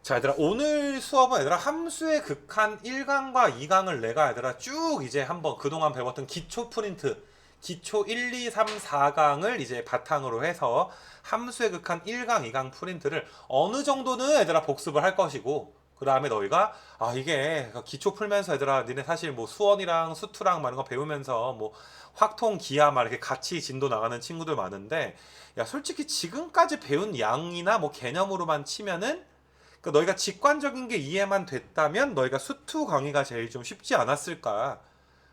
자, 얘들아, 오늘 수업은 얘들아 함수의 극한 1강과 2강을 내가 얘들아 쭉 이제 한번 그동안 배웠던 기초 프린트, 기초 1, 2, 3, 4강을 이제 바탕으로 해서 함수의 극한 1강, 2강 프린트를 어느 정도는 얘들아 복습을 할 것이고, 그 다음에 너희가 이게 기초 풀면서 얘들아 니네 사실 뭐 수원이랑 수투랑 막 이런 거 배우면서 뭐 확통 기하 막 이렇게 같이 진도 나가는 친구들 많은데, 야 솔직히 지금까지 배운 양이나 뭐 개념으로만 치면은 그러니까 너희가 직관적인 게 이해만 됐다면 너희가 수투 강의가 제일 좀 쉽지 않았을까.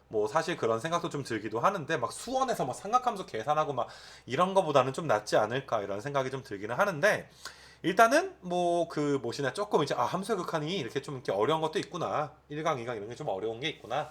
뭐 사실 그런 생각도 좀 들기도 하는데 막 수원에서 막 삼각함수 계산하고 막 이런 거보다는 좀 낫지 않을까 이런 생각이 좀 들기는 하는데, 일단은 뭐 그 뭐시나 조금 이제 함수의 극한이 이렇게 좀 이렇게 어려운 것도 있구나. 1강, 2강 이런 게 좀 어려운 게 있구나.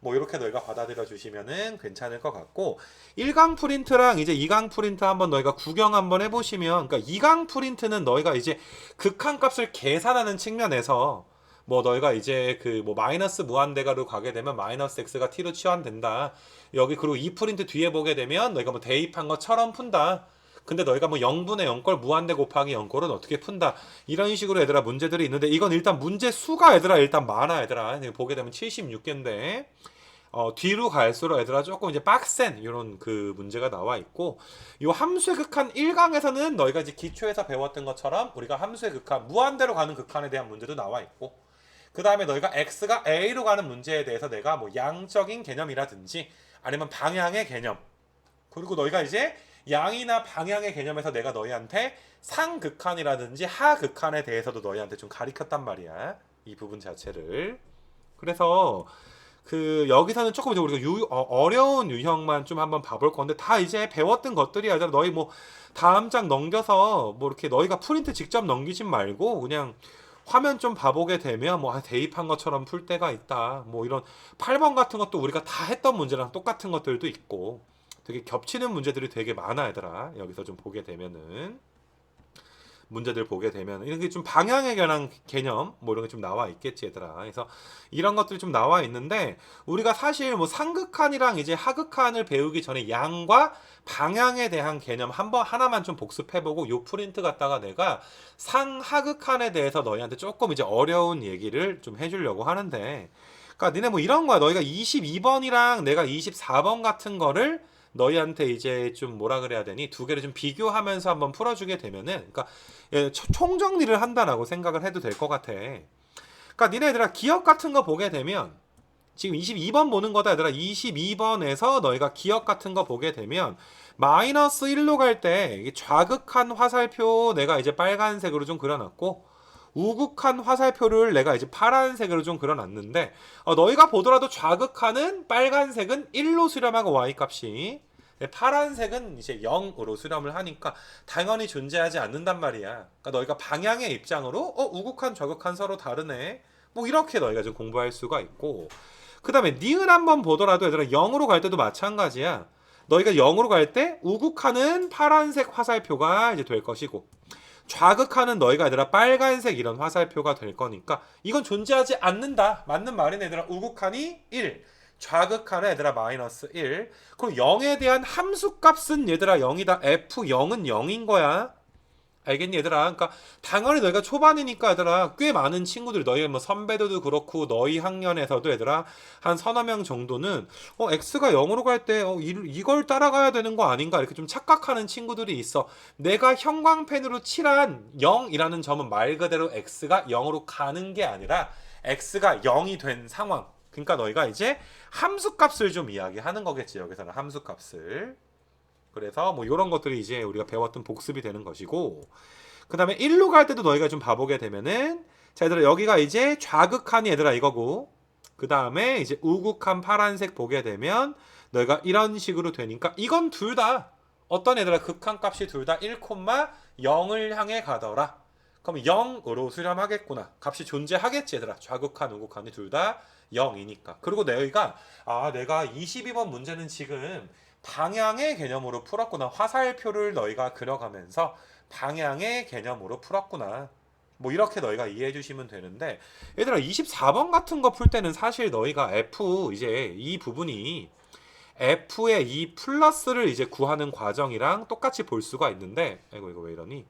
뭐 이렇게 너희가 받아들여 주시면은 괜찮을 것 같고, 1강 프린트랑 이제 2강 프린트 한번 너희가 구경 한번 해보시면, 그러니까 2강 프린트는 너희가 이제 극한값을 계산하는 측면에서 뭐 너희가 이제 그 뭐 마이너스 무한대가로 가게 되면 마이너스 x가 t로 치환된다. 여기 그리고 이 프린트 뒤에 보게 되면 너희가 뭐 대입한 것처럼 푼다. 근데 너희가 뭐 0분의 0걸 무한대 곱하기 0꼴은 어떻게 푼다. 이런 식으로 얘들아 문제들이 있는데, 이건 일단 문제 수가 얘들아 일단 많아. 얘들아 보게 되면 76개인데 뒤로 갈수록 얘들아 조금 이제 빡센 이런 그 문제가 나와 있고, 이 함수의 극한 1강에서는 너희가 이제 기초에서 배웠던 것처럼 우리가 함수의 극한 무한대로 가는 극한에 대한 문제도 나와 있고, 그 다음에 너희가 x가 a로 가는 문제에 대해서 내가 뭐 양적인 개념이라든지 아니면 방향의 개념, 그리고 너희가 이제 양이나 방향의 개념에서 내가 너희한테 상극한이라든지 하극한에 대해서도 너희한테 좀 가리켰단 말이야, 이 부분 자체를. 그래서 그 여기서는 조금 이제 우리가 어려운 유형만 좀 한번 봐볼 건데, 다 이제 배웠던 것들이 아니라 너희 뭐 다음 장 넘겨서 뭐 이렇게 너희가 프린트 직접 넘기진 말고 그냥 화면 좀 봐보게 되면 뭐 대입한 것처럼 풀 때가 있다. 뭐 이런 8번 같은 것도 우리가 다 했던 문제랑 똑같은 것들도 있고 되게 겹치는 문제들이 되게 많아. 얘들아 여기서 좀 보게 되면은 문제들 보게 되면 이런 게 좀 방향에 관한 개념 뭐 이런 게 좀 나와 있겠지. 얘들아 그래서 이런 것들이 좀 나와 있는데, 우리가 사실 뭐 상극한이랑 이제 하극한을 배우기 전에 양과 방향에 대한 개념 한번 하나만 좀 복습해보고 요 프린트 갖다가 내가 상하극한에 대해서 너희한테 조금 이제 어려운 얘기를 좀 해주려고 하는데, 그러니까 니네 뭐 이런 거야. 너희가 22번이랑 내가 24번 같은 거를 너희한테 이제 좀 뭐라 그래야 되니 두 개를 좀 비교하면서 한번 풀어주게 되면은, 그러니까 총정리를 한다라고 생각을 해도 될 것 같아. 그러니까 니네들아 기억 같은 거 보게 되면 지금 22번 보는 거다. 얘들아 22번에서 너희가 기억 같은 거 보게 되면 마이너스 1로 갈 때 좌극한 화살표 내가 이제 빨간색으로 좀 그려놨고, 우극한 화살표를 내가 이제 파란색으로 좀 그려놨는데, 너희가 보더라도 좌극한은 빨간색은 1로 수렴하고 y값이, 파란색은 이제 0으로 수렴을 하니까 당연히 존재하지 않는단 말이야. 그러니까 너희가 방향의 입장으로 우극한 좌극한 서로 다르네, 뭐 이렇게 너희가 좀 공부할 수가 있고, 그 다음에 니은 한번 보더라도 얘들아 0으로 갈 때도 마찬가지야. 너희가 0으로 갈 때 우극한은 파란색 화살표가 이제 될 것이고, 좌극한은 너희가 얘들아 빨간색 이런 화살표가 될 거니까 이건 존재하지 않는다. 맞는 말이네. 얘들아 우극한이 1, 좌극한은 얘들아 마이너스 1. 그럼 0에 대한 함수값은 얘들아 0이다. F0은 0인 거야. 알겠니 얘들아? 그러니까 당연히 너희가 초반이니까 얘들아 꽤 많은 친구들, 너희 뭐 선배들도 그렇고 너희 학년에서도 얘들아 한 서너 명 정도는 x가 0으로 갈 때 이걸 따라가야 되는 거 아닌가 이렇게 좀 착각하는 친구들이 있어. 내가 형광펜으로 칠한 0이라는 점은 말 그대로 x가 0으로 가는 게 아니라 x가 0이 된 상황. 그러니까 너희가 이제 함수값을 좀 이야기하는 거겠지. 여기서는 함수값을. 그래서 뭐 이런 것들이 이제 우리가 배웠던 복습이 되는 것이고, 그 다음에 1로 갈 때도 너희가 좀 봐보게 되면은, 자 얘들아 여기가 이제 좌극한이 얘들아 이거고, 그 다음에 이제 우극한 파란색 보게 되면 너희가 이런 식으로 되니까 이건 둘 다 어떤 얘들아 극한값이 둘 다 1,0을 향해 가더라. 그럼 0으로 수렴하겠구나. 값이 존재하겠지 얘들아. 좌극한 우극한이 둘 다 0이니까. 그리고 너희가 내가 22번 문제는 지금 방향의 개념으로 풀었구나. 화살표를 너희가 그려가면서 방향의 개념으로 풀었구나. 뭐 이렇게 너희가 이해해 주시면 되는데, 얘들아 24번 같은 거 풀 때는 사실 너희가 F 이제 이 부분이 F의 이 플러스를 이제 구하는 과정이랑 똑같이 볼 수가 있는데, 아이고 이거 왜 이러니?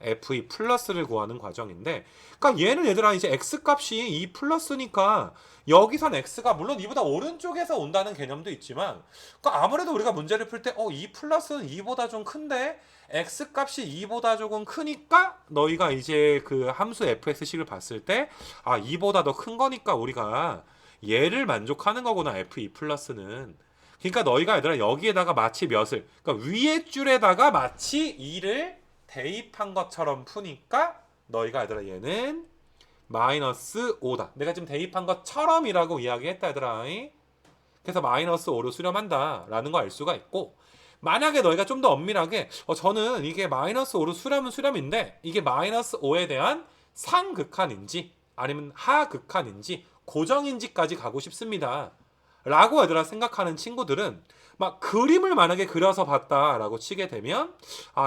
f2 플러스를 구하는 과정인데, 그러니까 얘는 얘들아 이제 x값이 2 플러스니까 여기선 x가 물론 이보다 오른쪽에서 온다는 개념도 있지만, 그러니까 아무래도 우리가 문제를 풀 때 2 플러스는 2보다 좀 큰데 x값이 2보다 조금 크니까 너희가 이제 그 함수 fx식을 봤을 때 2보다 더 큰 거니까 우리가 얘를 만족하는 거구나 f2 플러스는. 그러니까 너희가 얘들아 여기에다가 마치 몇을, 그러니까 위에 줄에다가 마치 2를 대입한 것처럼 푸니까 너희가 얘들아 얘는 마이너스 5다. 내가 지금 대입한 것처럼이라고 이야기했다 얘들아. 그래서 마이너스 5로 수렴한다 라는 거 알 수가 있고, 만약에 너희가 좀 더 엄밀하게 저는 이게 마이너스 5로 수렴은 수렴인데 이게 마이너스 5에 대한 상극한인지 아니면 하극한인지 고정인지까지 가고 싶습니다 라고 얘들아 생각하는 친구들은 막 그림을 만약에 그려서 봤다라고 치게 되면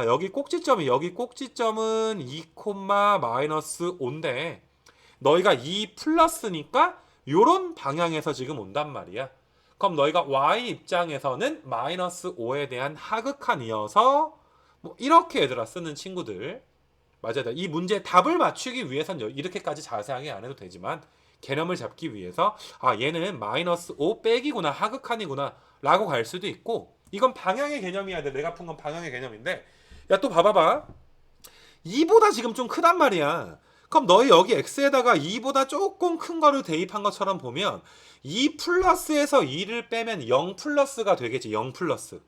여기 꼭지점은 2, 마이너스 5인데 너희가 2 플러스니까 요런 방향에서 지금 온단 말이야. 그럼 너희가 y 입장에서는 마이너스 5에 대한 하극한이어서 뭐 이렇게 얘들아 쓰는 친구들 맞아요. 이 문제 답을 맞추기 위해서는 이렇게까지 자세하게 안 해도 되지만 개념을 잡기 위해서 얘는 마이너스 5 빼기구나 하극한이구나 라고 갈 수도 있고, 이건 방향의 개념이야. 내가 푼 건 방향의 개념인데 야 또 봐봐봐 2보다 지금 좀 크단 말이야. 그럼 너희 여기 x에다가 2보다 조금 큰 거를 대입한 것처럼 보면 2 플러스에서 2를 빼면 0 플러스가 되겠지. 0 플러스.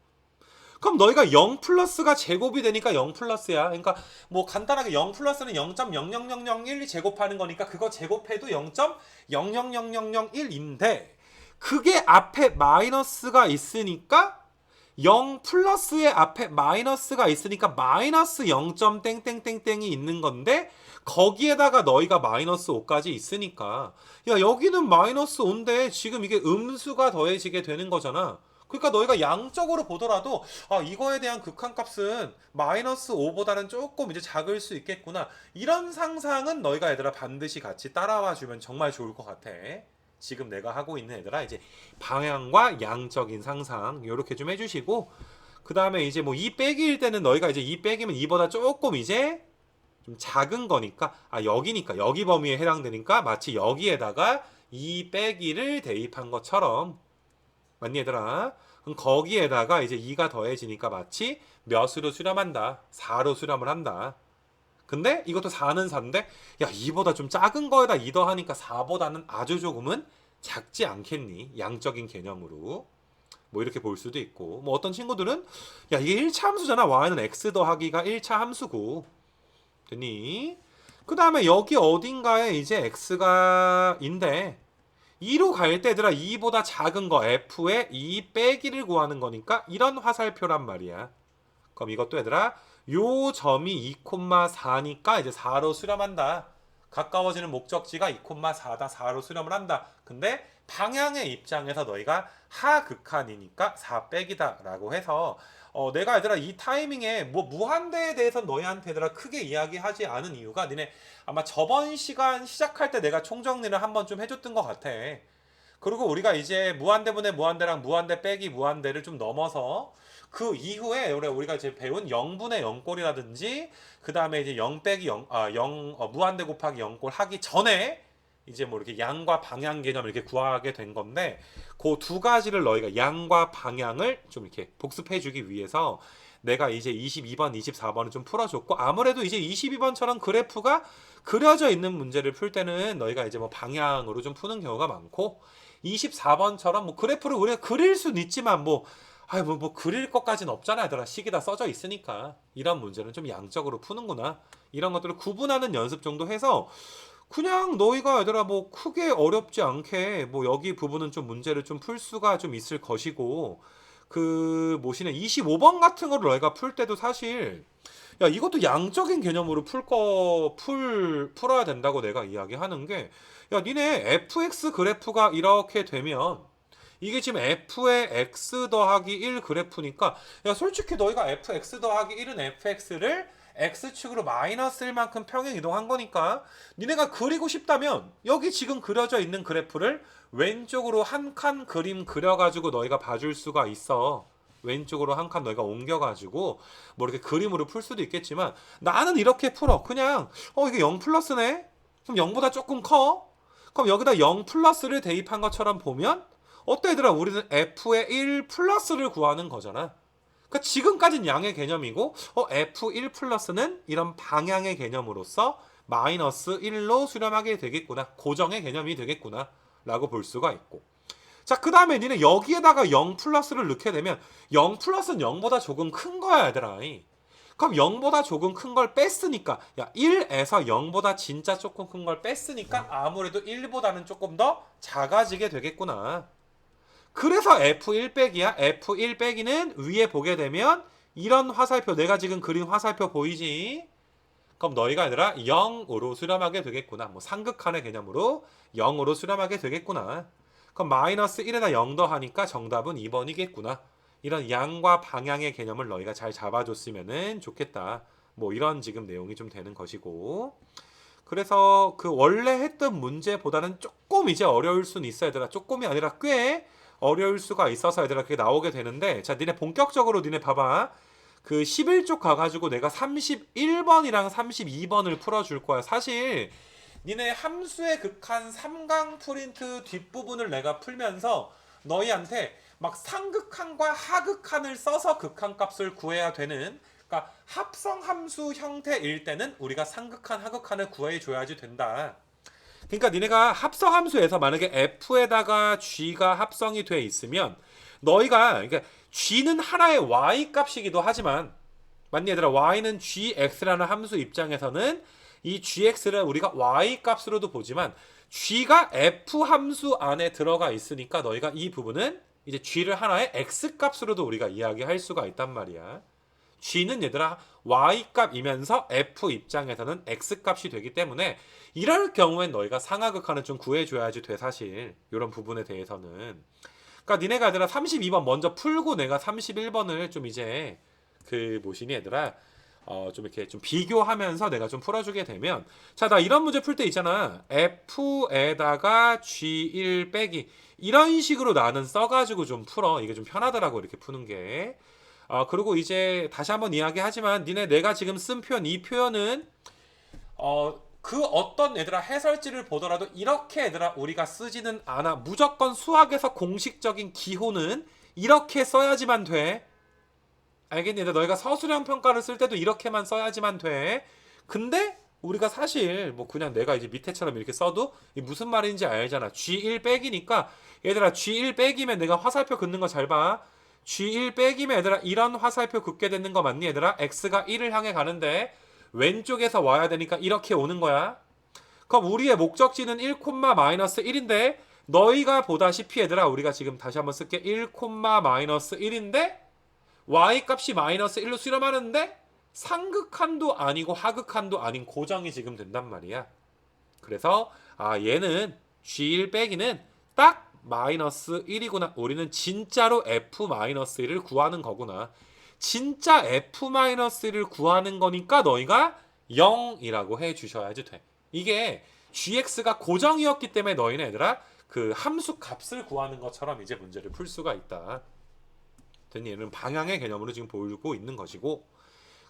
그럼 너희가 0 플러스가 제곱이 되니까 0 플러스야. 그러니까 뭐 간단하게 0 플러스는 0.00001이 제곱하는 거니까 그거 제곱해도 0.00001인데 그게 앞에 마이너스가 있으니까 0 플러스의 앞에 마이너스가 있으니까 마이너스 0. 땡땡땡땡이 있는 건데 거기에다가 너희가 마이너스 5까지 있으니까 야 여기는 마이너스 5인데 지금 이게 음수가 더해지게 되는 거잖아. 그러니까 너희가 양적으로 보더라도 이거에 대한 극한값은 마이너스 5보다는 조금 이제 작을 수 있겠구나. 이런 상상은 너희가 얘들아 반드시 같이 따라와 주면 정말 좋을 것 같아. 지금 내가 하고 있는 얘들아 이제 방향과 양적인 상상 이렇게 좀 해주시고, 그 다음에 이제 뭐 2 빼기일 때는 너희가 이제 2 빼기면 2보다 조금 이제 좀 작은 거니까 여기니까 여기 범위에 해당되니까 마치 여기에다가 2 빼기를 대입한 것처럼 맞니 얘들아? 그럼 거기에다가 이제 2가 더해지니까 마치 몇으로 수렴한다? 4로 수렴을 한다. 근데 이것도 4는 4인데 야 2보다 좀 작은 거에다 2 더하니까 4보다는 아주 조금은 작지 않겠니? 양적인 개념으로 뭐 이렇게 볼 수도 있고, 뭐 어떤 친구들은 야 이게 1차 함수잖아. y는 x 더하기가 1차 함수고 됐니? 그 다음에 여기 어딘가에 이제 x가 인데 2로 갈 때 얘들아 2보다 작은 거 f에 2 빼기를 구하는 거니까 이런 화살표란 말이야. 그럼 이것도 얘들아 요 점이 2,4니까 이제 4로 수렴한다. 가까워지는 목적지가 2,4다. 4로 수렴을 한다. 근데 방향의 입장에서 너희가 하극한이니까 4 빼기다 라고 해서 내가 얘들아 이 타이밍에 뭐 무한대에 대해서 너희한테 얘들아 크게 이야기하지 않은 이유가 니네 아마 저번 시간 시작할 때 내가 총정리를 한번 좀 해줬던 것 같아. 그리고 우리가 이제 무한대분의 무한대랑 무한대 빼기 무한대를 좀 넘어서 그 이후에 우리가 이제 배운 0분의 0꼴이라든지 그 다음에 이제 0 빼기 0, 무한대 곱하기 0꼴 하기 전에 이제 뭐 이렇게 양과 방향 개념을 이렇게 구하게 된 건데 그 두 가지를 너희가 양과 방향을 좀 이렇게 복습해 주기 위해서 내가 이제 22번, 24번을 좀 풀어줬고, 아무래도 이제 22번처럼 그래프가 그려져 있는 문제를 풀 때는 너희가 이제 뭐 방향으로 좀 푸는 경우가 많고, 24번처럼 뭐 그래프를 우리가 그릴 수는 있지만 뭐 그릴 것까지는 없잖아 얘들아. 식이 다 써져 있으니까. 이런 문제는 좀 양적으로 푸는구나. 이런 것들을 구분하는 연습 정도 해서 그냥 너희가 얘들아 뭐 크게 어렵지 않게 뭐 여기 부분은 좀 문제를 좀 풀 수가 좀 있을 것이고, 그 뭐시네 25번 같은 거를 너희가 풀 때도 사실 야 이것도 양적인 개념으로 풀어야 된다고 내가 이야기하는 게, 야 니네 fx 그래프가 이렇게 되면 이게 지금 f의 x 더하기 1 그래프니까 야 솔직히 너희가 fx 더하기 1은 fx를 x축으로 마이너스 1만큼 평행 이동한 거니까 니네가 그리고 싶다면 여기 지금 그려져 있는 그래프를 왼쪽으로 한 칸 그림 그려가지고 너희가 봐줄 수가 있어. 왼쪽으로 한 칸 너희가 옮겨가지고 뭐 이렇게 그림으로 풀 수도 있겠지만 나는 이렇게 풀어. 그냥 이게 0 플러스네? 그럼 0보다 조금 커? 그럼 여기다 0 플러스를 대입한 것처럼 보면 어때 얘들아? 우리는 f의 1 플러스를 구하는 거잖아. 그러니까 지금까지는 양의 개념이고 f1 플러스는 이런 방향의 개념으로서 마이너스 1로 수렴하게 되겠구나. 고정의 개념이 되겠구나 라고 볼 수가 있고, 자 그 다음에 니네 여기에다가 0 플러스를 넣게 되면 0 플러스는 0보다 조금 큰 거야 얘들아. 그럼 0보다 조금 큰 걸 뺐으니까, 야 1에서 0보다 진짜 조금 큰 걸 뺐으니까 아무래도 1보다는 조금 더 작아지게 되겠구나. 그래서 F1 빼기야. F1 빼기는 위에 보게 되면 이런 화살표, 내가 지금 그린 화살표 보이지? 그럼 너희가 얘들아 0으로 수렴하게 되겠구나. 뭐 삼극한의 개념으로 0으로 수렴하게 되겠구나. 그럼 마이너스 1에다 0 더하니까 정답은 2번이겠구나. 이런 양과 방향의 개념을 너희가 잘 잡아줬으면 좋겠다. 뭐 이런 지금 내용이 좀 되는 것이고, 그래서 그 원래 했던 문제보다는 조금 이제 어려울 수는 있어 얘들아. 조금이 아니라 꽤 어려울 수가 있어서 얘들아 그게 나오게 되는데, 자 니네 본격적으로 니네 봐봐. 그 11쪽 가가지고 내가 31번이랑 32번을 풀어줄 거야. 사실 니네 함수의 극한 3강 프린트 뒷부분을 내가 풀면서 너희한테 막 상극한과 하극한을 써서 극한값을 구해야 되는, 그러니까 합성함수 형태일 때는 우리가 상극한 하극한을 구해줘야지 된다. 그러니까 니네가 합성함수에서 만약에 f에다가 g가 합성이 돼 있으면 너희가, 그러니까 g는 하나의 y 값이기도 하지만, 맞니 얘들아? y는 gx라는 함수 입장에서는 이 gx를 우리가 y 값으로도 보지만 g가 f 함수 안에 들어가 있으니까 너희가 이 부분은 이제 g를 하나의 x 값으로도 우리가 이야기할 수가 있단 말이야. g는 얘들아 y 값이면서 f 입장에서는 x 값이 되기 때문에 이럴 경우엔 너희가 상하극한을 좀 구해줘야지 돼 사실. 이런 부분에 대해서는. 그러니까 니네가 얘들아 32번 먼저 풀고 내가 31번을 좀 이제 그 뭐시니 얘들아 좀 이렇게 좀 비교하면서 내가 좀 풀어주게 되면, 자 나 이런 문제 풀 때 있잖아. f에다가 g1 빼기 이런 식으로 나는 써가지고 좀 풀어. 이게 좀 편하더라고 이렇게 푸는 게. 그리고 이제 다시 한번 이야기하지만 니네 내가 지금 쓴 표현, 이 표현은 그 어떤 얘들아 해설지를 보더라도 이렇게 얘들아 우리가 쓰지는 않아. 무조건 수학에서 공식적인 기호는 이렇게 써야지만 돼. 알겠니? 너희가 서술형 평가를 쓸 때도 이렇게만 써야지만 돼. 근데 우리가 사실 뭐 그냥 내가 이제 밑에처럼 이렇게 써도 무슨 말인지 알잖아. G1 빼기니까 얘들아 G1 빼기면 내가 화살표 긋는 거 잘 봐. G1 빼기면 얘들아 이런 화살표 긋게 되는 거 맞니 얘들아? X가 1을 향해 가는데 왼쪽에서 와야 되니까 이렇게 오는 거야. 그럼 우리의 목적지는 1, 마이너스 1인데 너희가 보다시피 얘들아 우리가 지금 다시 한번 쓸게. 1, 마이너스 1인데 y 값이 마이너스 1로 수렴하는데 상극한도 아니고 하극한도 아닌 고정이 지금 된단 말이야. 그래서 얘는 g1 빼기는 딱 마이너스 1이구나. 우리는 진짜로 f-1을 구하는 거구나. 진짜 f-1을 구하는 거니까 너희가 0이라고 해주셔야지 돼. 이게 gx가 고정이었기 때문에 너희는 얘들아 그 함수 값을 구하는 것처럼 이제 문제를 풀 수가 있다. 됐니? 얘는 방향의 개념으로 지금 보이고 있는 것이고,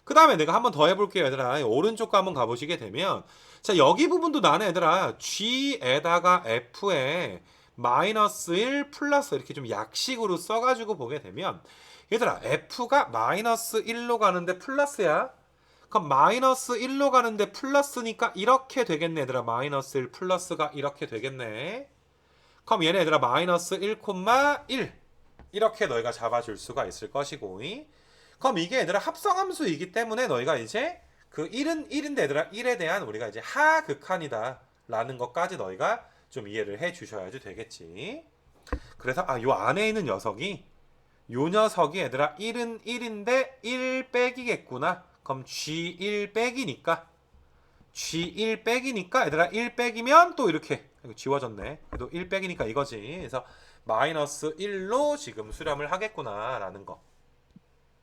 그 다음에 내가 한번 더 해볼게요 얘들아. 오른쪽 거 한번 가보시게 되면, 자 여기 부분도 나는 얘들아 g에다가 f에 마이너스 1 플러스 이렇게 좀 약식으로 써가지고 보게 되면, 얘들아 f가 마이너스 1로 가는데 플러스야. 그럼 마이너스 1로 가는데 플러스니까 이렇게 되겠네 얘들아. 마이너스 1 플러스가 이렇게 되겠네. 그럼 얘네 얘들아 마이너스 1, 1 이렇게 너희가 잡아줄 수가 있을 것이고, 그럼 이게 얘들아 합성함수이기 때문에 너희가 이제 그 1은 1인데 얘들아 1에 대한 우리가 이제 하극한이다 라는 것까지 너희가 좀 이해를 해 주셔야지 되겠지. 그래서 요 안에 있는 녀석이, 요 녀석이 얘들아 1은 1인데 1 빼기겠구나. 그럼 G1 빼기니까 G1 빼기니까 얘들아 1 빼기면 또 이렇게, 이거 지워졌네. 그래도 1 빼기니까 이거지. 그래서 마이너스 1로 지금 수렴을 하겠구나 라는 거.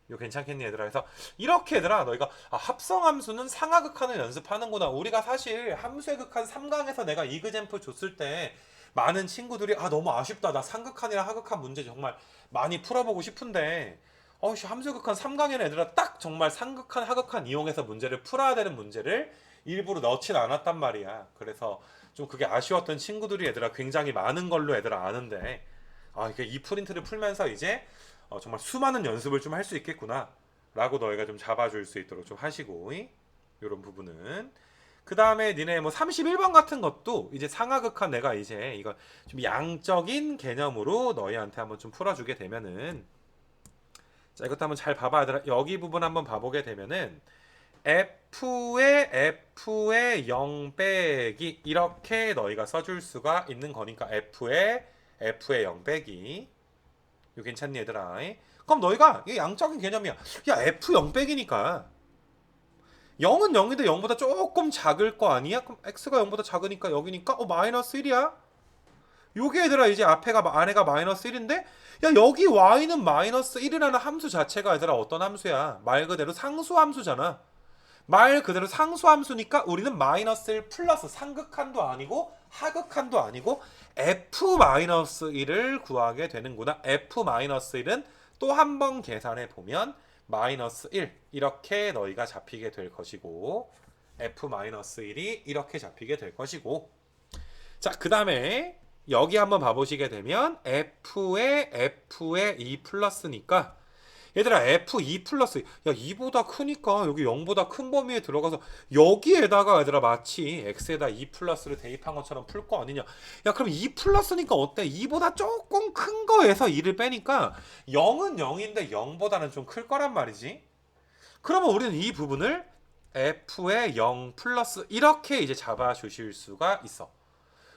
이거 괜찮겠니 얘들아? 그래서 이렇게 얘들아 너희가 합성함수는 상하극한을 연습하는구나. 우리가 사실 함수의 극한 3강에서 내가 이그젠플 줬을 때 많은 친구들이 너무 아쉽다. 나 상극한이랑 하극한 문제 정말 많이 풀어보고 싶은데 어이씨 함수의 극한 3강에는 얘들아 딱 정말 상극한 하극한 이용해서 문제를 풀어야 되는 문제를 일부러 넣진 않았단 말이야. 그래서 좀 그게 아쉬웠던 친구들이 얘들아 굉장히 많은 걸로 얘들아 아는데, 이게 이 프린트를 풀면서 이제 정말 수많은 연습을 좀 할 수 있겠구나 라고 너희가 좀 잡아줄 수 있도록 좀 하시고, 이런 부분은 그 다음에 니네 뭐 31번 같은 것도 이제 상하극한 내가 이제 이거 좀 양적인 개념으로 너희한테 한번 좀 풀어주게 되면은, 자 이것도 한번 잘 봐봐 얘들아. 여기 부분 한번 봐보게 되면은 F의 0 빼기 이렇게 너희가 써줄 수가 있는 거니까 F의 0 빼기. 이거 괜찮니 얘들아? 그럼 너희가 이게 양적인 개념이야. 야 F 0 빼기니까 0은 0인데 0보다 조금 작을 거 아니야? 그럼 X가 0보다 작으니까 여기니까 마이너스 1이야. 요게 얘들아 이제 안에가 마이너스 1인데, 야 여기 y는 마이너스 1이라는 함수 자체가 얘들아 어떤 함수야? 말 그대로 상수함수잖아. 말 그대로 상수함수니까 우리는 마이너스 1 플러스 상극한도 아니고 하극한도 아니고 f-1을 구하게 되는구나. f-1은 또 한 번 계산해 보면 마이너스 1 이렇게 너희가 잡히게 될 것이고, f-1이 이렇게 잡히게 될 것이고, 자 그 다음에 여기 한번 봐보시게 되면 F의 2 플러스니까 얘들아 F2 플러스, 야 2보다 크니까 여기 0보다 큰 범위에 들어가서 여기에다가 얘들아 마치 X에다 2 플러스를 대입한 것처럼 풀 거 아니냐. 야 그럼 2 플러스니까 어때? 2보다 조금 큰 거에서 2를 빼니까 0은 0인데 0보다는 좀 클 거란 말이지. 그러면 우리는 이 부분을 F의 0 플러스 이렇게 이제 잡아 주실 수가 있어.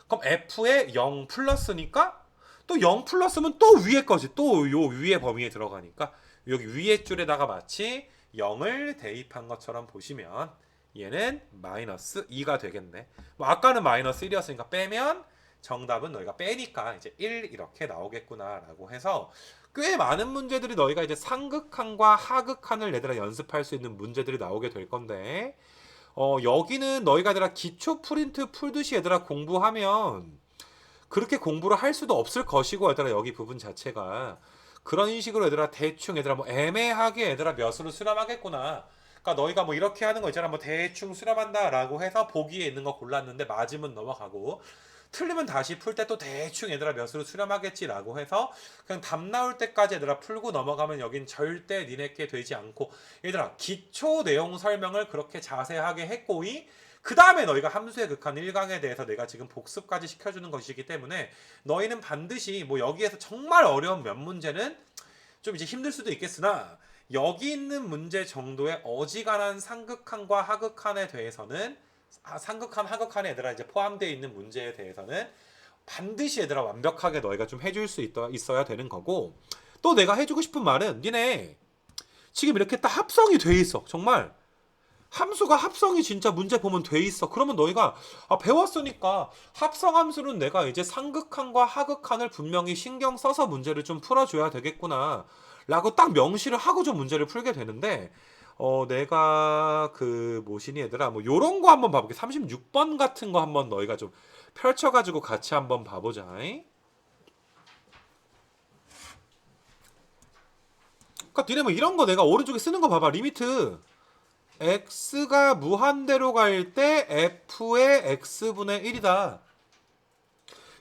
그럼 F의 0 플러스니까 또 0 플러스면 또 위에 거지. 또 요 위에 범위에 들어가니까 여기 위에 줄에다가 마치 0을 대입한 것처럼 보시면 얘는 마이너스 2가 되겠네. 뭐 아까는 마이너스 1이었으니까 빼면 정답은 너희가 빼니까 이제 1 이렇게 나오겠구나 라고 해서 꽤 많은 문제들이 너희가 이제 상극한과 하극한을 얘들아 연습할 수 있는 문제들이 나오게 될 건데, 여기는 너희가 얘들아 기초 프린트 풀듯이 얘들아 공부하면 그렇게 공부를 할 수도 없을 것이고, 얘들아 여기 부분 자체가 그런 식으로 얘들아 대충 얘들아 뭐 애매하게 얘들아 몇으로 수렴하겠구나. 그러니까 너희가 뭐 이렇게 하는 거 있잖아. 뭐 대충 수렴한다 라고 해서 보기에 있는 거 골랐는데 맞으면 넘어가고 틀리면 다시 풀 때 또 대충 얘들아 몇으로 수렴하겠지 라고 해서 그냥 답 나올 때까지 얘들아 풀고 넘어가면 여긴 절대 니네께 되지 않고, 얘들아 기초 내용 설명을 그렇게 자세하게 했고이 그 다음에 너희가 함수의 극한 1강에 대해서 내가 지금 복습까지 시켜주는 것이기 때문에 너희는 반드시 뭐 여기에서 정말 어려운 몇 문제는 좀 이제 힘들 수도 있겠으나 여기 있는 문제 정도의 어지간한 상극한과 하극한에 대해서는, 상극한 하극한에 얘들아 이제 포함되어 있는 문제에 대해서는 반드시 얘들아 완벽하게 너희가 좀 해줄 수 있어야 되는 거고, 또 내가 해주고 싶은 말은 니네 지금 이렇게 딱 합성이 돼 있어. 정말 함수가 합성이 진짜 문제 보면 돼 있어. 그러면 너희가 배웠으니까 합성함수는 내가 이제 상극한과 하극한을 분명히 신경 써서 문제를 좀 풀어줘야 되겠구나 라고 딱 명시를 하고 좀 문제를 풀게 되는데, 내가 그 뭐시니 얘들아 뭐 요런 거 한번 봐볼게. 36번 같은 거 한번 너희가 좀 펼쳐가지고 같이 한번 봐보자. 그러니까 니네 뭐 이런 거 내가 오른쪽에 쓰는 거 봐봐. 리미트 x가 무한대로 갈 때 f의 x분의 1이다.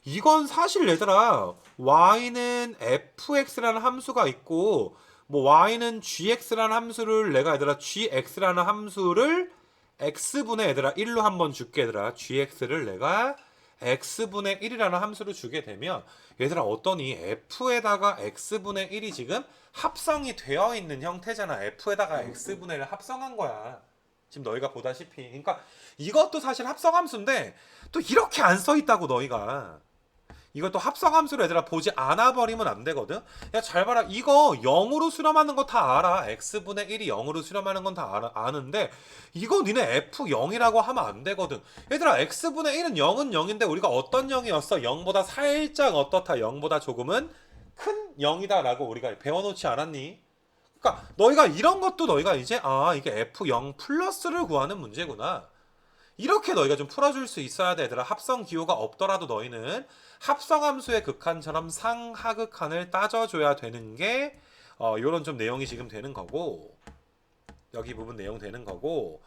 이건 사실 얘들아 y는 fx라는 함수가 있고 뭐 y는 gx라는 함수를 내가 얘들아 gx라는 함수를 x분의 얘들아 1로 한번 줄게. 얘들아 gx를 내가 x분의 1이라는 함수를 주게 되면 얘들아 어떠니? f에다가 x분의 1이 지금 합성이 되어 있는 형태잖아. f에다가 x분의 1을 합성한 거야. 지금 너희가 보다시피. 그러니까 이것도 사실 합성함수인데 또 이렇게 안 써 있다고 너희가. 이것도 합성함수로 얘들아 보지 않아 버리면 안 되거든. 야 잘 봐라. 이거 0으로 수렴하는 거 다 알아. x분의 1이 0으로 수렴하는 건 다 아는데 이거 니네 f0이라고 하면 안 되거든. 얘들아 x분의 1은 0은 0인데 우리가 어떤 0이었어? 0보다 살짝 어떻다. 0보다 조금은 큰 0이다 라고 우리가 배워놓지 않았니? 그러니까 너희가 이런 것도 너희가 이제 이게 f0 플러스를 구하는 문제구나. 이렇게 너희가 좀 풀어줄 수 있어야 돼. 얘들아 합성 기호가 없더라도 너희는 합성함수의 극한처럼 상하극한을 따져줘야 되는 게 요런 좀 내용이 지금 되는 거고, 여기 부분 내용 되는 거고,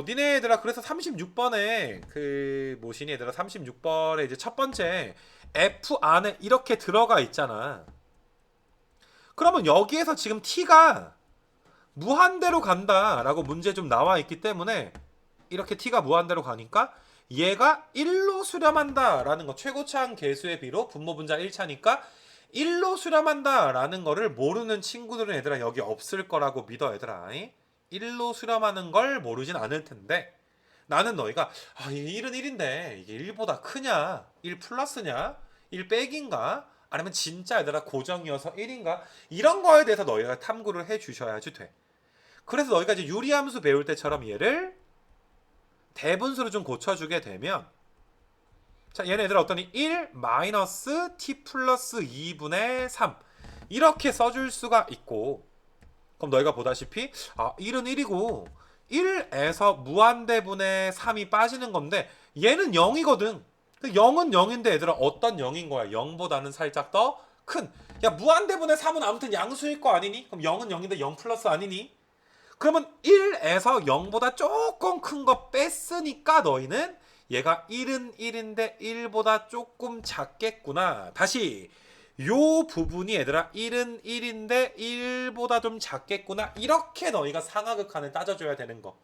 니네 얘들아, 그래서 36번에 그 뭐시니 얘들아, 36번에 이제 첫 번째 F 안에 이렇게 들어가 있잖아. 그러면 여기에서 지금 t가 무한대로 간다라고 문제 좀 나와 있기 때문에, 이렇게 t가 무한대로 가니까 얘가 1로 수렴한다라는 거, 최고차항 계수의 비로 분모 분자 1차니까 1로 수렴한다라는 거를 모르는 친구들은 얘들아 여기 없을 거라고 믿어 얘들아. 1로 수렴하는 걸 모르진 않을 텐데, 나는 너희가 1은 1인데 이게 1보다 크냐, 1 플러스냐, 1 빼기인가, 아니면 진짜 얘들아 고정이어서 1인가, 이런 거에 대해서 너희가 탐구를 해 주셔야지 돼. 그래서 너희가 이제 유리함수 배울 때처럼 얘를 대분수로 좀 고쳐주게 되면, 자 얘네들 어떠니? 1 마이너스 t 플러스 2분의 3 이렇게 써줄 수가 있고, 그럼 너희가 보다시피 1은 1이고 1에서 무한대분의 3이 빠지는 건데 얘는 0이거든. 0은 0인데 얘들아 어떤 0인 거야? 0보다는 살짝 더 큰. 야 무한대분의 3은 아무튼 양수일 거 아니니? 그럼 0은 0인데 0 플러스 아니니? 그러면 1에서 0보다 조금 큰 거 뺐으니까 너희는 얘가 1은 1인데 1보다 조금 작겠구나. 다시 요 부분이 얘들아 1은 1인데 1보다 좀 작겠구나. 이렇게 너희가 상하극한을 따져줘야 되는 거.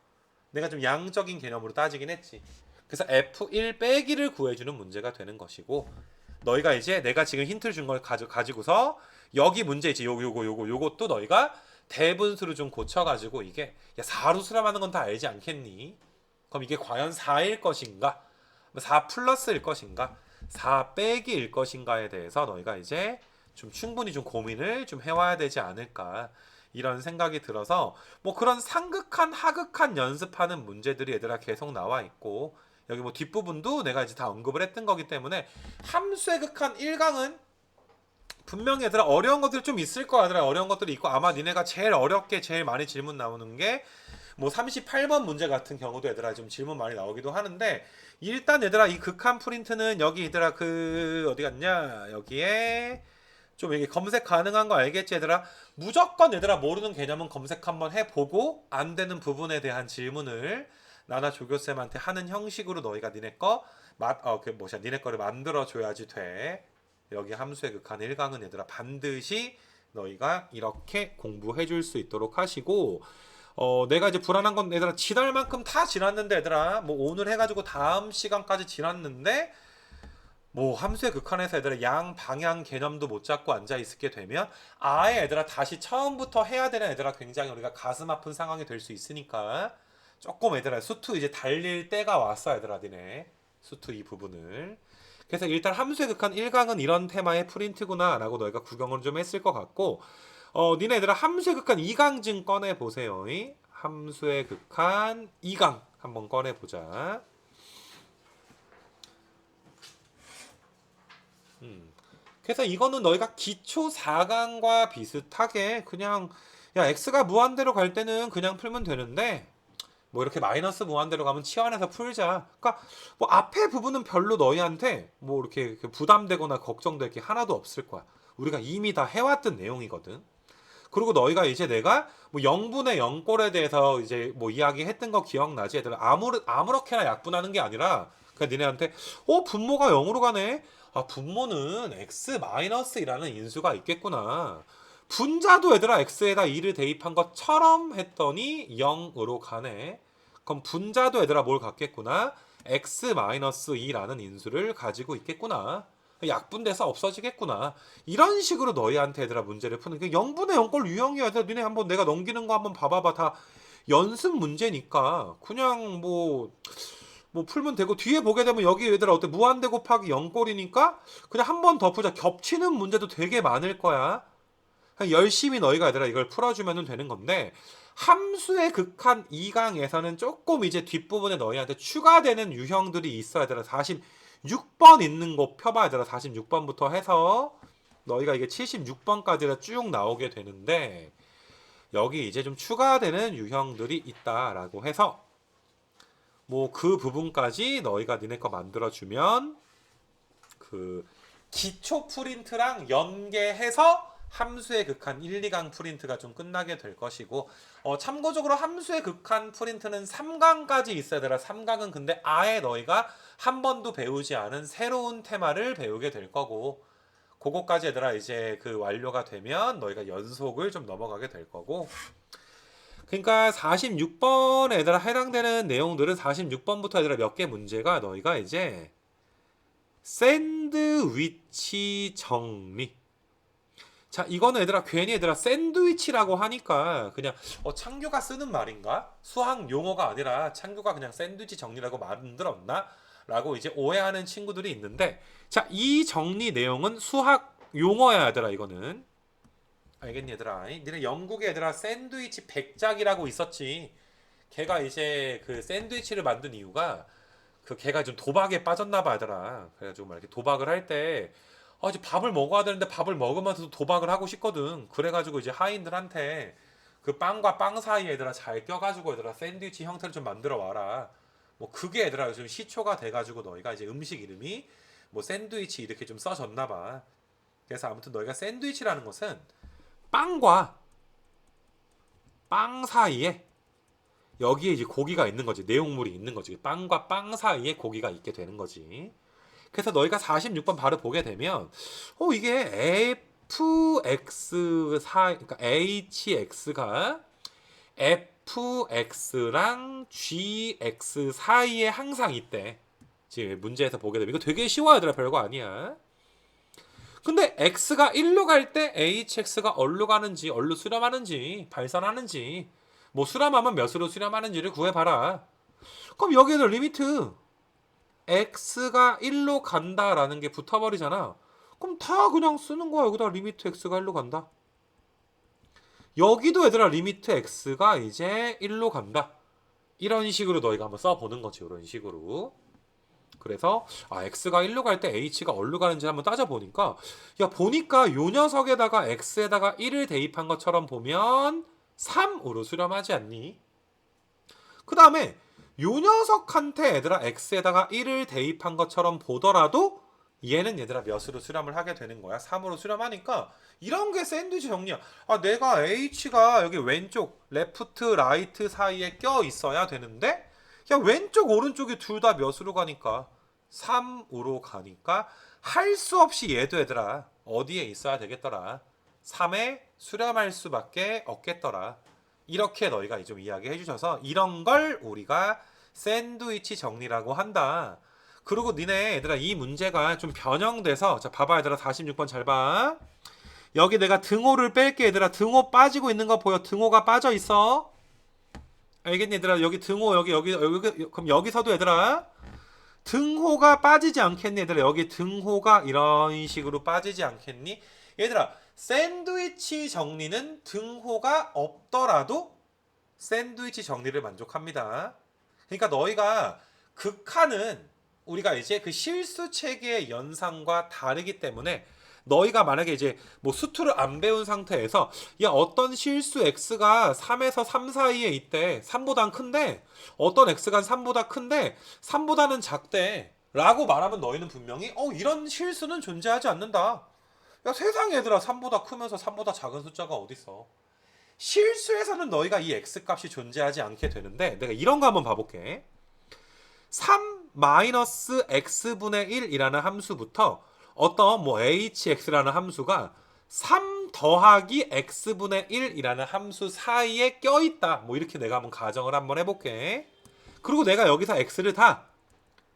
내가 좀 양적인 개념으로 따지긴 했지. 그래서 F1 빼기를 구해주는 문제가 되는 것이고, 너희가 이제 내가 지금 힌트를 준 걸 가지고서 여기 문제 있지. 요것도 너희가 대분수를 좀 고쳐가지고 이게 4로 수렴하는 건 다 알지 않겠니? 그럼 이게 과연 4일 것인가? 4 플러스일 것인가? 4 빼기일 것인가에 대해서 너희가 이제 좀 충분히 좀 고민을 좀 해와야 되지 않을까, 이런 생각이 들어서, 뭐 그런 상극한 하극한 연습하는 문제들이 얘들아 계속 나와 있고, 여기 뭐 뒷부분도 내가 이제 다 언급을 했던 거기 때문에 함수의 극한 1강은 분명히 얘들아 어려운 것들이 좀 있을 거야. 얘들아 어려운 것들이 있고, 아마 니네가 제일 어렵게 제일 많이 질문 나오는 게 뭐 38번 문제 같은 경우도 얘들아 좀 질문 많이 나오기도 하는데, 일단 얘들아 이 극한 프린트는 여기 얘들아 그 어디 갔냐, 여기에 좀 이게 검색 가능한 거 알겠지 얘들아? 무조건 얘들아 모르는 개념은 검색 한번 해보고 안 되는 부분에 대한 질문을 나나 조교쌤한테 하는 형식으로 너희가 니네 니네 거를 만들어 줘야지 돼. 여기 함수의 극한 1강은 얘들아 반드시 너희가 이렇게 공부해 줄 수 있도록 하시고, 내가 이제 불안한 건 얘들아 지날 만큼 다 지났는데 얘들아 뭐 오늘 해가지고 다음 시간까지 지났는데 뭐 함수의 극한에서 얘들아 양 방향 개념도 못 잡고 앉아 있게 되면 아예 얘들아 다시 처음부터 해야 되는 얘들아 굉장히 우리가 가슴 아픈 상황이 될 수 있으니까, 조금 얘들아 수투 이제 달릴 때가 왔어 얘들아 니네 수투 이 부분을. 그래서 일단 함수의 극한 1강은 이런 테마의 프린트구나 라고 너희가 구경을 좀 했을 것 같고, 니네 얘들아 함수의 극한 2강 좀 꺼내 보세요. 함수의 극한 2강 한번 꺼내 보자. 그래서 이거는 너희가 기초 4강과 비슷하게 그냥 x가 무한대로 갈 때는 그냥 풀면 되는데, 뭐 이렇게 마이너스 무한대로 가면 치환해서 풀자. 그러니까 뭐 앞에 부분은 별로 너희한테 뭐 이렇게 부담되거나 걱정될 게 하나도 없을 거야. 우리가 이미 다 해왔던 내용이거든. 그리고 너희가 이제 내가 뭐 0분의 0꼴에 대해서 이제 뭐 이야기했던 거 기억나지? 얘들아 아무렇게나 약분하는 게 아니라 그냥 니네한테 분모가 0으로 가네? 분모는 x-이라는 인수가 있겠구나. 분자도 얘들아 x에다 2를 대입한 것처럼 했더니 0으로 가네. 그럼 분자도 얘들아 뭘 갖겠구나? x-2라는 인수를 가지고 있겠구나. 약분돼서 없어지겠구나. 이런 식으로 너희한테 얘들아 문제를 푸는 게 0분의 0꼴 유형이야. 얘들아 니네 한번 내가 넘기는 거 한번 봐봐봐. 다 연습 문제니까 그냥 뭐 풀면 되고, 뒤에 보게 되면 여기 얘들아 어때? 무한대 곱하기 0꼴이니까 그냥 한 번 더 풀자. 겹치는 문제도 되게 많을 거야. 열심히 너희가 얘들아 이걸 풀어주면 되는 건데, 함수의 극한 2강에서는 조금 이제 뒷부분에 너희한테 추가되는 유형들이 있어. 얘들아 46번 있는 거 펴봐. 얘들아 46번부터 해서 너희가 이게 76번까지 쭉 나오게 되는데, 여기 이제 좀 추가되는 유형들이 있다라고 해서 뭐 그 부분까지 너희가 니네 거 만들어주면 그 기초 프린트랑 연계해서 함수의 극한 1, 2강 프린트가 좀 끝나게 될 것이고 참고적으로 함수의 극한 프린트는 3강까지 있어야 되라. 3강은 근데 아예 너희가 한 번도 배우지 않은 새로운 테마를 배우게 될 거고 그거까지 얘들아 이제 그 완료가 되면 너희가 연속을 좀 넘어가게 될 거고 그러니까 46번 얘들아 해당되는 내용들은 46번부터 얘들아 몇 개 문제가 너희가 이제 샌드위치 정리. 자, 이거는 얘들아 괜히 얘들아 샌드위치라고 하니까 그냥 창규가 쓰는 말인가? 수학 용어가 아니라 창규가 그냥 샌드위치 정리라고 만들었나? 라고 이제 오해하는 친구들이 있는데 자, 이 정리 내용은 수학 용어야 얘들아 이거는. 알겠니 얘들아? 니네 영국에 얘들아 샌드위치 백작이라고 있었지. 걔가 이제 그 샌드위치를 만든 이유가 그 걔가 좀 도박에 빠졌나 봐 얘들아. 그래가지고 막 이렇게 도박을 할 때 이제 밥을 먹어야 되는데 밥을 먹으면서도 도박을 하고 싶거든. 그래가지고 이제 하인들한테 그 빵과 빵 사이에 얘들아 잘 껴가지고 얘들아 샌드위치 형태를 좀 만들어 와라. 뭐 그게 얘들아 요즘 시초가 돼가지고 너희가 이제 음식 이름이 뭐 샌드위치 이렇게 좀 써졌나 봐. 그래서 아무튼 너희가 샌드위치라는 것은 빵과 빵 사이에 여기에 이제 고기가 있는 거지. 내용물이 있는 거지. 빵과 빵 사이에 고기가 있게 되는 거지. 그래서 너희가 46번 바로 보게 되면 이게 fx 그러니까 hx가 fx랑 gx 사이에 항상 있대. 지금 문제에서 보게 되면 이거 되게 쉬워 얘들아. 별거 아니야. 근데 x가 1로 갈 때 hx가 얼로 가는지 얼로 수렴하는지 발산하는지 뭐 수렴하면 몇으로 수렴하는지를 구해봐라. 그럼 여기에는 리미트 x가 1로 간다라는 게 붙어버리잖아. 그럼 다 그냥 쓰는 거야. 여기다 리미트 x가 1로 간다. 여기도 얘들아 리미트 x가 이제 1로 간다. 이런 식으로 너희가 한번 써보는 거지. 이런 식으로. 그래서 x가 1로 갈 때 h가 얼로 가는지 한번 따져보니까 야 보니까 요 녀석에다가 x에다가 1을 대입한 것처럼 보면 3으로 수렴하지 않니? 그 다음에 요 녀석한테 얘들아 x에다가 1을 대입한 것처럼 보더라도 얘는 얘들아 몇으로 수렴을 하게 되는 거야? 3으로 수렴하니까 이런 게 샌드위치 정리야. 내가 h가 여기 왼쪽 레프트 라이트 사이에 껴 있어야 되는데 야 왼쪽 오른쪽이 둘 다 몇으로 가니까 3으로 가니까 할 수 없이 얘도 얘들아 어디에 있어야 되겠더라. 3에 수렴할 수밖에 없겠더라. 이렇게 너희가 좀 이야기해 주셔서 이런 걸 우리가 샌드위치 정리라고 한다. 그리고 니네 얘들아 이 문제가 좀 변형돼서 자 봐봐 얘들아 46번 잘 봐. 여기 내가 등호를 뺄게 얘들아. 등호 빠지고 있는 거 보여? 등호가 빠져 있어. 알겠니 얘들아? 여기 등호 여기 그럼 여기서도 얘들아 등호가 빠지지 않겠니 얘들아? 여기 등호가 이런 식으로 빠지지 않겠니? 얘들아 샌드위치 정리는 등호가 없더라도 샌드위치 정리를 만족합니다. 그러니까 너희가 극한은 우리가 이제 그 실수 체계의 연상과 다르기 때문에 너희가 만약에 이제 뭐 수투를 안 배운 상태에서 야 어떤 실수 x가 3에서 3 사이에 있대. 3보단 큰데 어떤 x가 3보다 큰데 3보다는 작대 라고 말하면 너희는 분명히 이런 실수는 존재하지 않는다. 야 세상에 얘들아 3보다 크면서 3보다 작은 숫자가 어딨어. 실수에서는 너희가 이 x값이 존재하지 않게 되는데 내가 이런 거 한번 봐볼게. 3-x분의 1이라는 함수부터 어떤 뭐 hx라는 함수가 3 더하기 x분의 1이라는 함수 사이에 껴있다. 뭐 이렇게 내가 한번 가정을 한번 해볼게. 그리고 내가 여기서 x를 다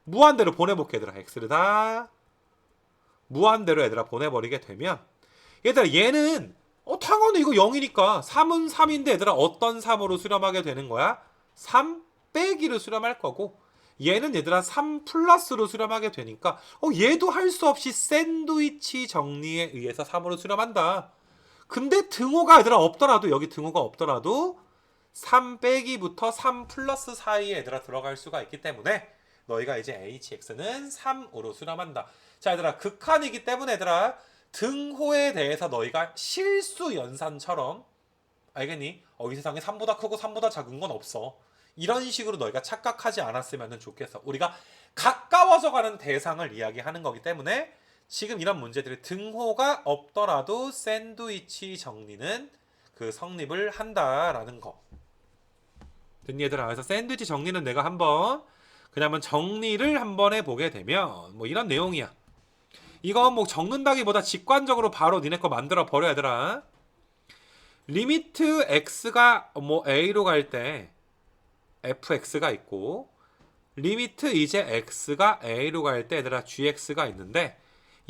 무한대로 보내볼게 얘들아. x를 다 무한대로 얘들아 보내버리게 되면 얘들아 얘는 당연히 이거 0이니까 3은 3인데 얘들아 어떤 3으로 수렴하게 되는 거야? 3 빼기로 수렴할 거고 얘는 얘들아 3 플러스로 수렴하게 되니까 얘도 할 수 없이 샌드위치 정리에 의해서 3으로 수렴한다. 근데 등호가 얘들아 없더라도 여기 등호가 없더라도 3 빼기부터 3 플러스 사이에 얘들아 들어갈 수가 있기 때문에 너희가 이제 hx는 3으로 수렴한다. 자 얘들아 극한이기 때문에 얘들아 등호에 대해서 너희가 실수 연산처럼 알겠니? 이 세상에 3보다 크고 3보다 작은 건 없어. 이런 식으로 너희가 착각하지 않았으면 좋겠어. 우리가 가까워져 가는 대상을 이야기하는 거기 때문에 지금 이런 문제들이 등호가 없더라도 샌드위치 정리는 그 성립을 한다라는 거. 됐니 얘들아? 그래서 샌드위치 정리는 내가 한번 그냥 정리를 한번 해보게 되면 뭐 이런 내용이야. 이거 뭐 적는다기보다 직관적으로 바로 니네 거 만들어 버려 얘들아. 리미트 x가 뭐 a로 갈 때 fx가 있고 리미트 이제 x가 a로 갈 때 얘들아 gx가 있는데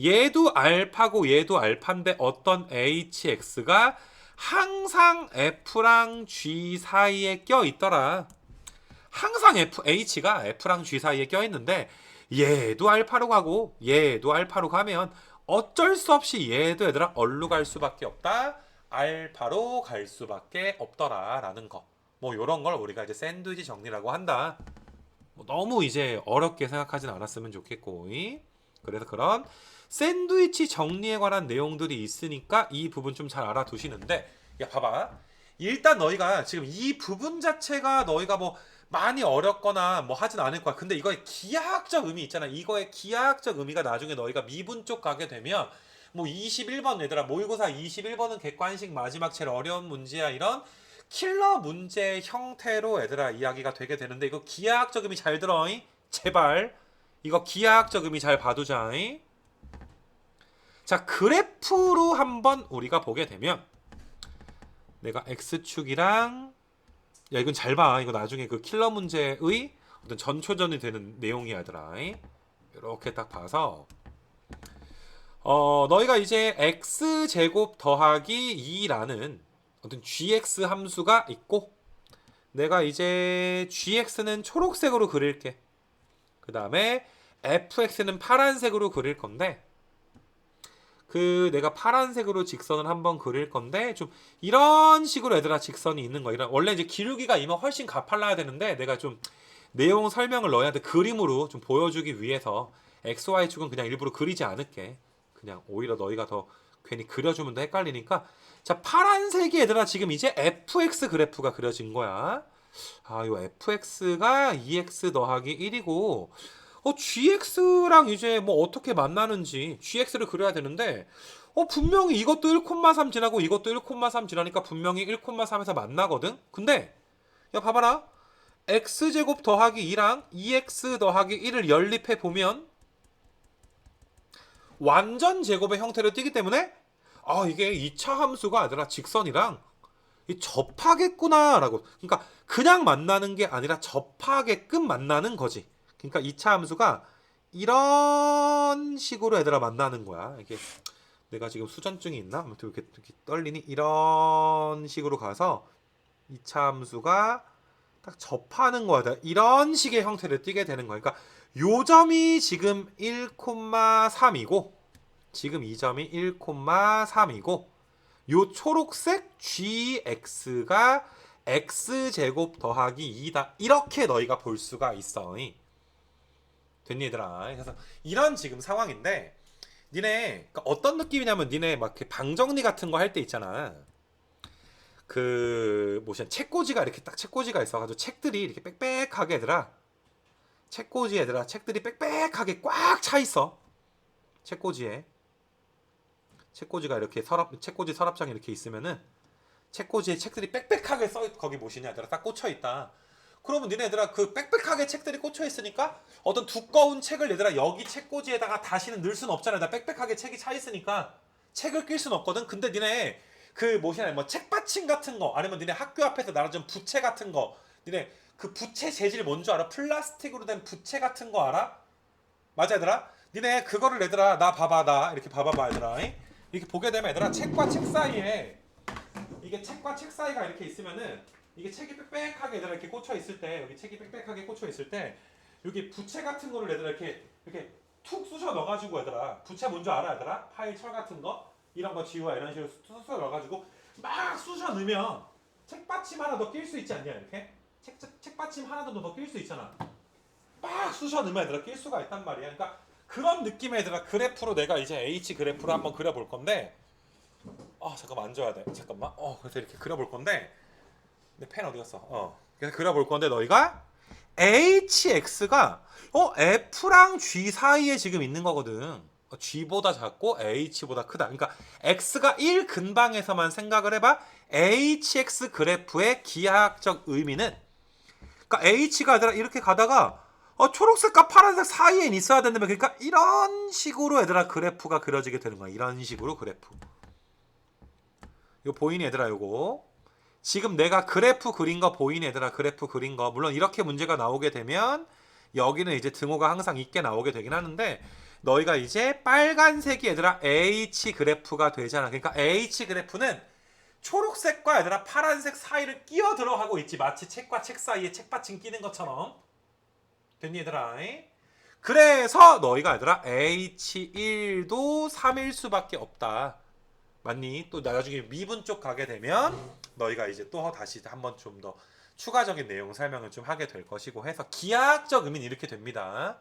얘도 알파고 얘도 알파인데 어떤 hx가 항상 f랑 g 사이에 껴 있더라. 항상 h가 f랑 g 사이에 껴 있는데 얘도 알파로 가고 얘도 알파로 가면 어쩔 수 없이 얘도 얘들아 얼로 갈 수밖에 없다. 알파로 갈 수밖에 없더라라는 거. 뭐 요런 걸 우리가 이제 샌드위치 정리라고 한다. 뭐 너무 이제 어렵게 생각하진 않았으면 좋겠고. 그래서 그런 샌드위치 정리에 관한 내용들이 있으니까 이 부분 좀 잘 알아두시는데, 야 봐봐. 일단 너희가 지금 이 부분 자체가 너희가 뭐 많이 어렵거나 뭐 하진 않을 거야. 근데 이거의 기하학적 의미 있잖아. 이거의 기하학적 의미가 나중에 너희가 미분 쪽 가게 되면 뭐 21번 얘들아 모의고사 21번은 객관식 마지막 제일 어려운 문제야. 이런 킬러 문제 형태로 얘들아 이야기가 되게 되는데 이거 기하학적 의미 잘 들어. 제발 이거 기하학적 의미 잘 봐두자. 자, 그래프로 한번 우리가 보게 되면 내가 x축이랑 야 이건 잘 봐. 이거 나중에 그 킬러 문제의 어떤 전초전이 되는 내용이야 얘들아. 이렇게 딱 봐서 너희가 이제 x제곱 더하기 2라는 어떤 gx 함수가 있고 내가 이제 gx는 초록색으로 그릴게. 그 다음에 fx는 파란색으로 그릴 건데 그 내가 파란색으로 직선을 한번 그릴 건데 좀 이런 식으로 얘들아 직선이 있는 거. 이런 원래 이제 기울기가 이면 훨씬 가팔라야 되는데 내가 좀 내용 설명을 넣어야 돼. 그림으로 좀 보여주기 위해서 xy축은 그냥 일부러 그리지 않을게. 그냥 오히려 너희가 더 괜히 그려주면 더 헷갈리니까. 자, 파란색이 얘들아 지금 이제 fx 그래프가 그려진 거야. 아, 요 fx가 2x 더하기 1이고 gx랑 이제 뭐 어떻게 만나는지 gx를 그려야 되는데 분명히 이것도 1,3 지나고 이것도 1,3 지나니까 분명히 1,3에서 만나거든. 근데 야 봐봐라. x제곱 더하기 2랑 2x 더하기 1을 연립해 보면 완전 제곱의 형태로 띄기 때문에 이게 2차 함수가 아니라 직선이랑 접하겠구나 라고. 그러니까 그냥 만나는 게 아니라 접하게끔 만나는 거지. 그러니까 2차 함수가 이런 식으로 얘들아 만나는 거야. 이게 내가 지금 수전증이 있나? 아무튼 이렇게 떨리니 이런 식으로 가서 2차 함수가 딱 접하는 거야. 이런 식의 형태를 띠게 되는 거야. 그러니까 요 점이 지금 1,3이고 지금 이 점이 1,3이고 요 초록색 gx가 x제곱 더하기 2다. 이렇게 너희가 볼 수가 있어. 됐니 얘들아? 그래서 이런 지금 상황인데 니네 그러니까 어떤 느낌이냐면 니네 막 이렇게 방정리 같은 거 할 때 있잖아. 그 뭐지 책꽂이가 이렇게 딱 책꽂이가 있어가지고 책들이 이렇게 빽빽하게 얘들아 책꽂이 얘들아 책들이 빽빽하게 꽉 차 있어. 책꽂이에 책꽂이가 이렇게 책꽂이 서랍장에 이렇게 있으면은 책꽂이에 책들이 빽빽하게 거기 뭐시냐 얘들아 딱 꽂혀 있다. 그러면 니네들아 그 빽빽하게 책들이 꽂혀 있으니까 어떤 두꺼운 책을 얘들아 여기 책꽂이에다가 다시는 넣을 수는 없잖아. 나 빽빽하게 책이 차 있으니까 책을 낄 수는 없거든. 근데 니네 그 뭐시냐 뭐 책받침 같은 거 아니면 니네 학교 앞에서 나눠준 부채 같은 거 니네 그 부채 재질 뭔 줄 알아? 플라스틱으로 된 부채 같은 거 알아? 맞아 얘들아? 니네 그거를 얘들아 나 봐봐 나 이렇게 봐봐봐 얘들아 이렇게 보게 되면 얘들아 책과 책 사이에 이게 책과 책 사이가 이렇게 있으면은 이게 책이 빽빽하게 얘들아 이렇게 꽂혀 있을 때 여기 책이 빽빽하게 꽂혀 있을 때 여기 부채 같은 거를 얘들아 이렇게 툭 쑤셔 넣어가지고 얘들아 부채 뭔 줄 알아 얘들아? 파일 철 같은 거 이런 거 지우야 이런 식으로 쑤셔 넣어가지고 막 쑤셔 넣으면 책받침 하나 더 낄 수 있지 않냐 이렇게 책받침 하나 더 낄 수 있잖아. 막 쑤셔 넣으면 얘들아 낄 수가 있단 말이야. 그러니까 그런 느낌의 얘들아 그래프로 내가 이제 H 그래프를 한번 그려볼 건데 잠깐만 앉아야 돼. 잠깐만. 그래서 이렇게 그려볼 건데 내 펜 어디 갔어? 그래서 그려볼 건데 너희가 HX가 F랑 G 사이에 지금 있는 거거든. G보다 작고 H보다 크다. 그러니까 X가 1 근방에서만 생각을 해봐. HX 그래프의 기하학적 의미는, 그러니까 H가 얘들아 이렇게 가다가 초록색과 파란색 사이엔 있어야 된다면, 그러니까 이런 식으로 얘들아 그래프가 그려지게 되는 거야. 이런 식으로 그래프. 이거 보이니 얘들아? 요거 지금 내가 그래프 그린 거 보이니 얘들아? 그래프 그린 거. 물론 이렇게 문제가 나오게 되면 여기는 이제 등호가 항상 있게 나오게 되긴 하는데, 너희가 이제 빨간색이 얘들아 H 그래프가 되잖아. 그러니까 H 그래프는 초록색과 얘들아 파란색 사이를 끼어 들어가고 있지. 마치 책과 책 사이에 책받침 끼는 것처럼. 됐니 얘들아? 그래서 너희가 얘들아 H1도 3일 수밖에 없다. 맞니? 또 나중에 미분 쪽 가게 되면 너희가 이제 또 다시 한번 좀 더 추가적인 내용 설명을 좀 하게 될 것이고 해서 기하학적 의미는 이렇게 됩니다.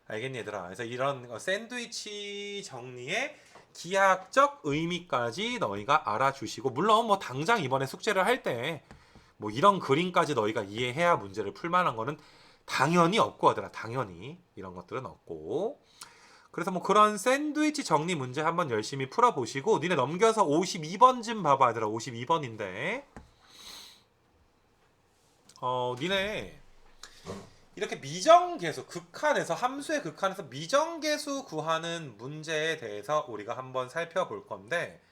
알겠니 얘들아? 그래서 이런 샌드위치 정리의 기하학적 의미까지 너희가 알아주시고, 물론 뭐 당장 이번에 숙제를 할 때 뭐 이런 그림까지 너희가 이해해야 문제를 풀 만한 거는 당연히 없고 하더라. 당연히 이런 것들은 없고. 그래서 뭐 그런 샌드위치 정리 문제 한번 열심히 풀어보시고, 니네 넘겨서 52번 좀 봐봐 얘들아. 52번인데 니네 이렇게 미정계수 극한에서, 함수의 극한에서 미정계수 구하는 문제에 대해서 우리가 한번 살펴볼 건데,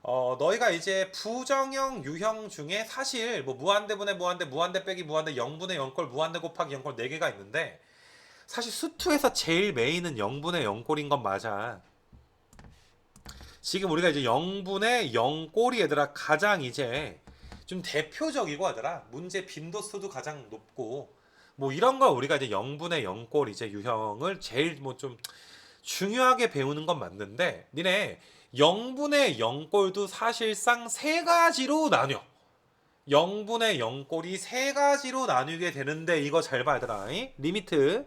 너희가 이제 부정형 유형 중에 사실 뭐 무한대분의 무한대, 무한대 빼기 무한대, 0분의 0꼴, 무한대 곱하기 0꼴 4개가 있는데, 사실 수투에서 제일 메인은 0분의 0꼴인 건 맞아. 지금 우리가 이제 0분의 0꼴이 얘들아 가장 이제 좀 대표적이고 하더라. 문제 빈도수도 가장 높고 뭐 이런 거 우리가 이제 0분의 0꼴 이제 유형을 제일 뭐 좀 중요하게 배우는 건 맞는데, 니네 0분의 0꼴도 사실상 세 가지로 나뉘어. 0분의 0꼴이 세 가지로 나뉘게 되는데, 이거 잘 봐야 되라. 리미트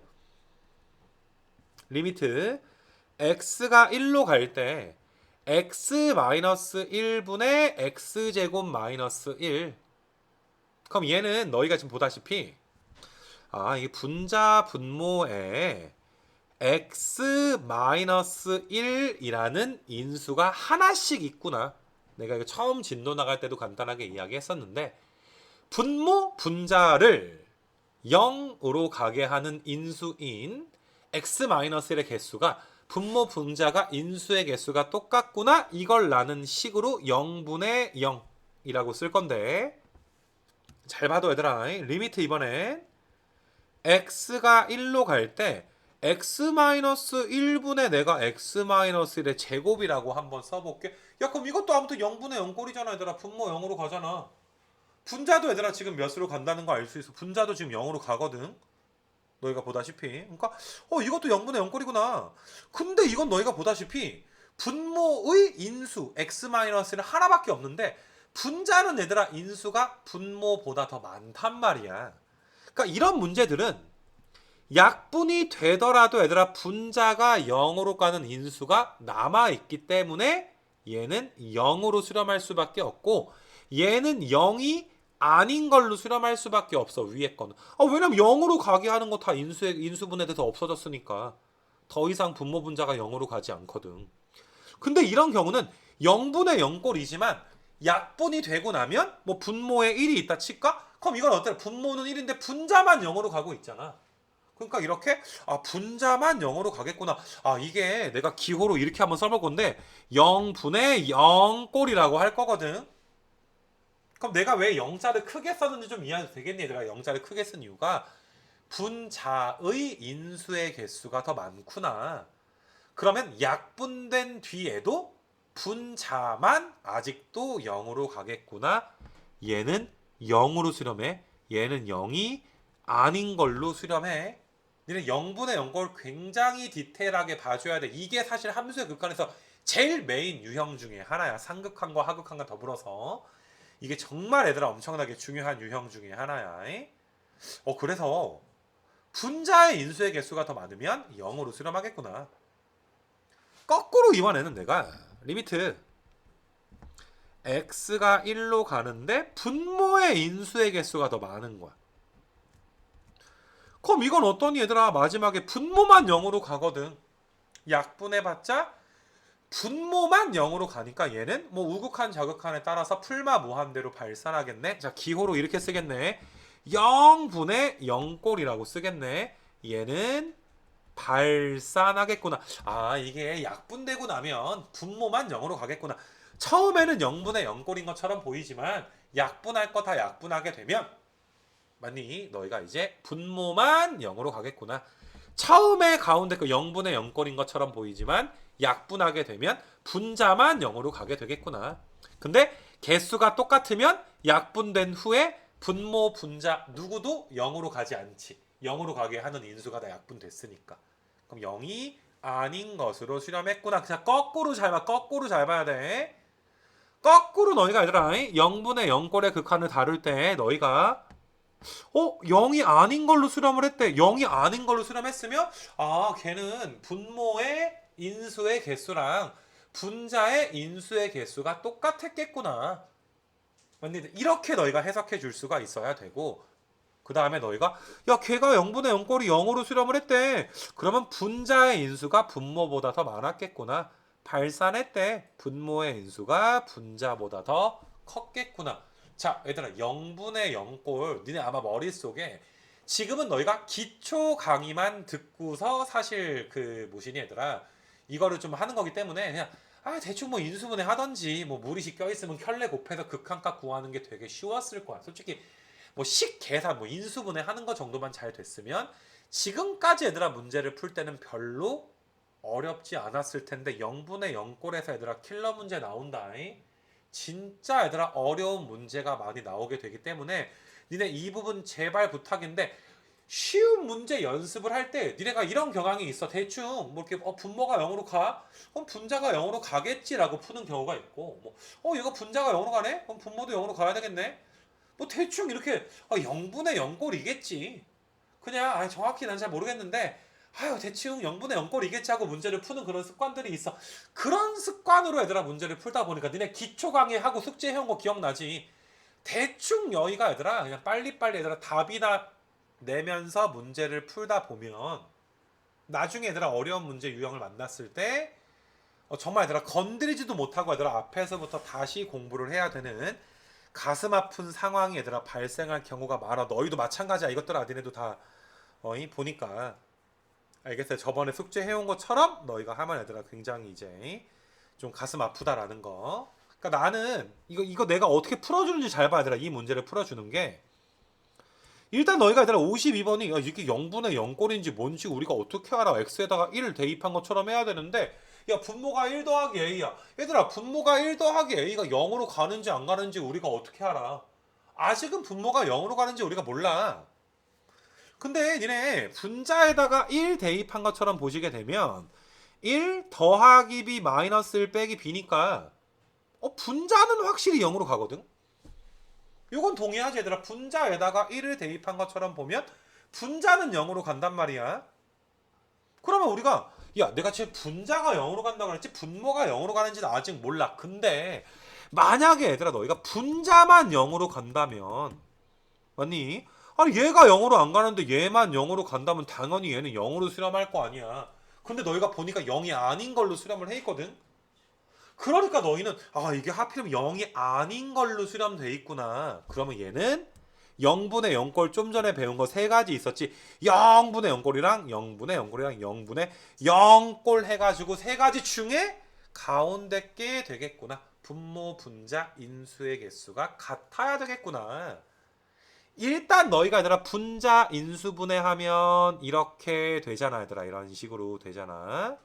x가 1로 갈 때 x-1분의 x제곱 마이너스 1. 그럼 얘는 너희가 지금 보다시피 이게 분자 분모에 x-1이라는 인수가 하나씩 있구나. 내가 이거 처음 진도 나갈 때도 간단하게 이야기했었는데, 분모 분자를 0으로 가게 하는 인수인 x-1의 개수가 분모 분자가 인수의 개수가 똑같구나. 이걸 나는 식으로 0분의 0이라고 쓸 건데, 잘 봐도 얘들아, 리미트 이번엔 x가 1로 갈 때 x-1분의 내가 x-1의 제곱이라고 한번 써볼게. 야, 그럼 이것도 아무튼 0분의 0꼴이잖아 얘들아. 분모 0으로 가잖아. 분자도 얘들아 지금 몇으로 간다는 거 알 수 있어. 분자도 지금 0으로 가거든. 너희가 보다시피. 그러니까 이것도 0분의 0꼴이구나. 근데 이건 너희가 보다시피 분모의 인수 x-는 하나밖에 없는데, 분자는 얘들아 인수가 분모보다 더 많단 말이야. 그러니까 이런 문제들은 약분이 되더라도 얘들아 분자가 0으로 가는 인수가 남아있기 때문에 얘는 0으로 수렴할 수밖에 없고, 얘는 0이 아닌 걸로 수렴할 수밖에 없어. 위에 거는 왜냐면 0으로 가게 하는 거 다 인수분해 돼서 없어졌으니까 더 이상 분모 분자가 0으로 가지 않거든. 근데 이런 경우는 0분의 0꼴이지만 약분이 되고 나면 뭐 분모에 1이 있다 칠까? 그럼 이건 어때? 분모는 1인데 분자만 0으로 가고 있잖아. 그러니까 이렇게 분자만 0으로 가겠구나. 이게 내가 기호로 이렇게 한번 써볼 건데 0분의 0꼴이라고 할 거거든. 그럼 내가 왜 0자를 크게 썼는지 좀 이해가 되겠니? 내가 0자를 크게 쓴 이유가 분자의 인수의 개수가 더 많구나. 그러면 약분된 뒤에도 분자만 아직도 0으로 가겠구나. 얘는 0으로 수렴해. 얘는 0이 아닌 걸로 수렴해. 니는 0분의 0걸 굉장히 디테일하게 봐줘야 돼. 이게 사실 함수의 극한에서 제일 메인 유형 중에 하나야. 상극한과 하극한과 더불어서 이게 정말 얘들아 엄청나게 중요한 유형 중에 하나야. 그래서 분자의 인수의 개수가 더 많으면 0으로 수렴하겠구나. 거꾸로 이번에는 내가 리미트 x가 1로 가는데 분모의 인수의 개수가 더 많은 거야. 그럼 이건 어떠니 얘들아? 마지막에 분모만 0으로 가거든. 약분해봤자 분모만 0으로 가니까 얘는 뭐 우극한 저극한에 따라서 풀마 무한대로 발산하겠네. 자, 기호로 이렇게 쓰겠네. 0분의 0꼴이라고 쓰겠네. 얘는 발산하겠구나. 아, 이게 약분되고 나면 분모만 0으로 가겠구나. 처음에는 0분의 0꼴인 것처럼 보이지만 약분할 거 다 약분하게 되면 맞니? 너희가 이제 분모만 0으로 가겠구나. 처음에 가운데 그 0분의 0꼴인 것처럼 보이지만 약분하게 되면 분자만 0으로 가게 되겠구나. 근데 개수가 똑같으면 약분된 후에 분모, 분자 누구도 0으로 가지 않지. 0으로 가게 하는 인수가 다 약분됐으니까. 그럼 0이 아닌 것으로 수렴했구나. 그냥 거꾸로 잘 봐. 거꾸로 잘 봐야 돼. 거꾸로 너희가 얘들아 0분의 0꼴의 극한을 다룰 때 너희가 0이 아닌 걸로 수렴을 했대. 0이 아닌 걸로 수렴했으면 아, 걔는 분모의 인수의 개수랑 분자의 인수의 개수가 똑같았겠구나. 맞니? 이렇게 너희가 해석해 줄 수가 있어야 되고 그 다음에 너희가 야 걔가 0분의 0꼴이 0으로 수렴을 했대. 그러면 분자의 인수가 분모보다 더 많았겠구나. 발산했대. 분모의 인수가 분자보다 더 컸겠구나. 자, 얘들아 0분의 0꼴 니네 아마 머릿속에 지금은 너희가 기초 강의만 듣고서 사실 그 뭐시니 얘들아 이거를 좀 하는 거기 때문에 그냥 대충 뭐 인수분해 하던지 뭐 무리식 껴있으면 켤레 곱해서 극한값 구하는 게 되게 쉬웠을 거야. 솔직히 뭐 식 계산 뭐 인수분해 하는 거 정도만 잘 됐으면 지금까지 얘들아 문제를 풀 때는 별로 어렵지 않았을 텐데 0분의 0꼴에서 얘들아 킬러 문제 나온다. 진짜 얘들아 어려운 문제가 많이 나오게 되기 때문에 니네 이 부분 제발 부탁인데 쉬운 문제 연습을 할 때 니네가 이런 경향이 있어. 대충 뭐 이렇게 분모가 0으로 가? 그럼 분자가 0으로 가겠지라고 푸는 경우가 있고 뭐 얘가 분자가 0으로 가네? 그럼 분모도 0으로 가야 되겠네? 뭐 대충 이렇게 0분의 0꼴이겠지. 그냥 정확히 난 잘 모르겠는데 대충 0분의 0꼴이겠지 하고 문제를 푸는 그런 습관들이 있어. 그런 습관으로 얘들아 문제를 풀다 보니까 니네 기초 강의하고 숙제 해온 거 기억나지? 대충 여기가 얘들아 그냥 빨리빨리 얘들아 답이나 내면서 문제를 풀다 보면 나중에 얘들아 어려운 문제 유형을 만났을 때 정말 얘들아 건드리지도 못하고 얘들아 앞에서부터 다시 공부를 해야 되는 가슴 아픈 상황이 얘들아 발생할 경우가 많아. 너희도 마찬가지야. 이것들아 니네도 다 보니까 알겠어요. 저번에 숙제 해온 것처럼 너희가 하면 얘들아 굉장히 이제 좀 가슴 아프다라는 거. 그러니까 나는 이거 내가 어떻게 풀어주는지 잘 봐야 얘들아. 이 문제를 풀어주는 게 일단 너희가 얘들아 52번이 이게 0분의 0꼴인지 뭔지 우리가 어떻게 알아. x에다가 1을 대입한 것처럼 해야 되는데 야 분모가 1 더하기 a야. 얘들아 분모가 1 더하기 a가 0으로 가는지 안 가는지 우리가 어떻게 알아. 아직은 분모가 0으로 가는지 우리가 몰라. 근데 니네 분자에다가 1 대입한 것처럼 보시게 되면 1 더하기 b 마이너스 1 빼기 b니까 분자는 확실히 0으로 가거든. 요건 동의하지 얘들아. 분자에다가 1을 대입한 것처럼 보면 분자는 0으로 간단 말이야. 그러면 우리가 내가 지금 분자가 0으로 간다고 그랬지 분모가 0으로 가는지는 아직 몰라. 근데 만약에 얘들아 너희가 분자만 0으로 간다면 맞니? 아니 얘가 0으로 안 가는데 얘만 0으로 간다면 당연히 얘는 0으로 수렴할 거 아니야. 근데 너희가 보니까 0이 아닌 걸로 수렴을 해 있거든. 그러니까 너희는 이게 하필이면 0이 아닌 걸로 수렴돼 있구나. 그러면 얘는 0분의 0꼴 좀 전에 배운 거 세 가지 있었지. 0분의 0꼴이랑 0분의 0꼴이랑 0분의 0꼴 해가지고 세 가지 중에 가운데 게 되겠구나. 분모, 분자, 인수의 개수가 같아야 되겠구나. 일단 너희가 얘들아 분자 인수분해하면 이렇게 되잖아 얘들아. 이런 식으로 되잖아.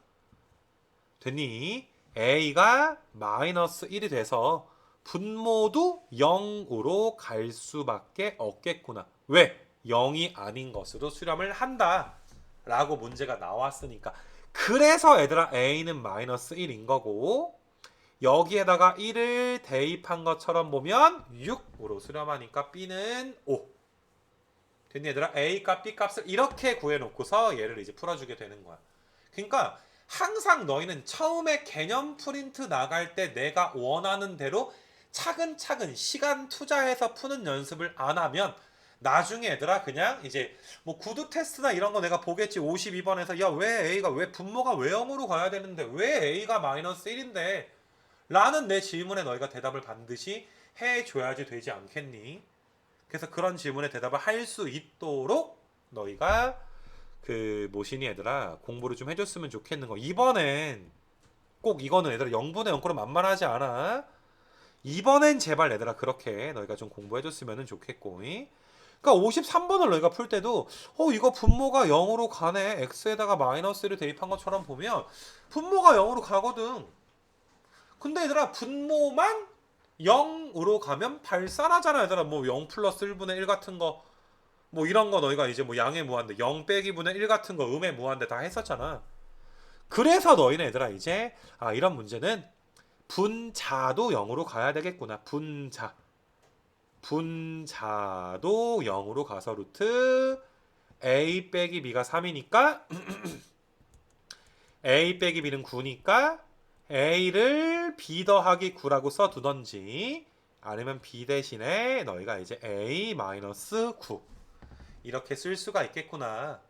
됐니? a가 마이너스 1이 돼서 분모도 0으로 갈 수밖에 없겠구나. 왜? 0이 아닌 것으로 수렴을 한다 라고 문제가 나왔으니까. 그래서 얘들아 a는 마이너스 1인 거고 여기에다가 1을 대입한 것처럼 보면 6으로 수렴하니까 b는 5. 됐니 얘들아? a 값 b 값을 이렇게 구해놓고서 얘를 이제 풀어주게 되는 거야. 그러니까 항상 너희는 처음에 개념 프린트 나갈 때 내가 원하는 대로 차근차근 시간 투자해서 푸는 연습을 안 하면 나중에 얘들아 그냥 이제 뭐 구두 테스트나 이런 거 내가 보겠지. 52번에서 야 왜 A가 왜 분모가 왜 0으로 가야 되는데 왜 A가 마이너스 1인데 라는 내 질문에 너희가 대답을 반드시 해줘야지 되지 않겠니? 그래서 그런 질문에 대답을 할 수 있도록 너희가 그 뭐시니 얘들아 공부를 좀 해줬으면 좋겠는 거. 이번엔 꼭 이거는 얘들아 0분의 0으로 만만하지 않아. 이번엔 제발 얘들아 그렇게 너희가 좀 공부해줬으면 좋겠고. 그러니까 53번을 너희가 풀 때도 이거 분모가 0으로 가네. x에다가 마이너스를 대입한 것처럼 보면 분모가 0으로 가거든. 근데 얘들아 분모만 0으로 가면 발산하잖아. 얘들아 뭐 0 플러스 1분의 1 같은 거 뭐 이런 거 너희가 이제 뭐 양의 무한대 0 빼기 분의 1 같은 거 음의 무한대 다 했었잖아. 그래서 너희는 얘들아 이제 이런 문제는 분자도 0으로 가야 되겠구나. 분자도 0으로 가서 루트 a 빼기 b가 3이니까 a 빼기 b는 9니까 a를 b 더하기 9라고 써두던지 아니면 b 대신에 너희가 이제 a 마이너스 9 이렇게 쓸 수가 있겠구나.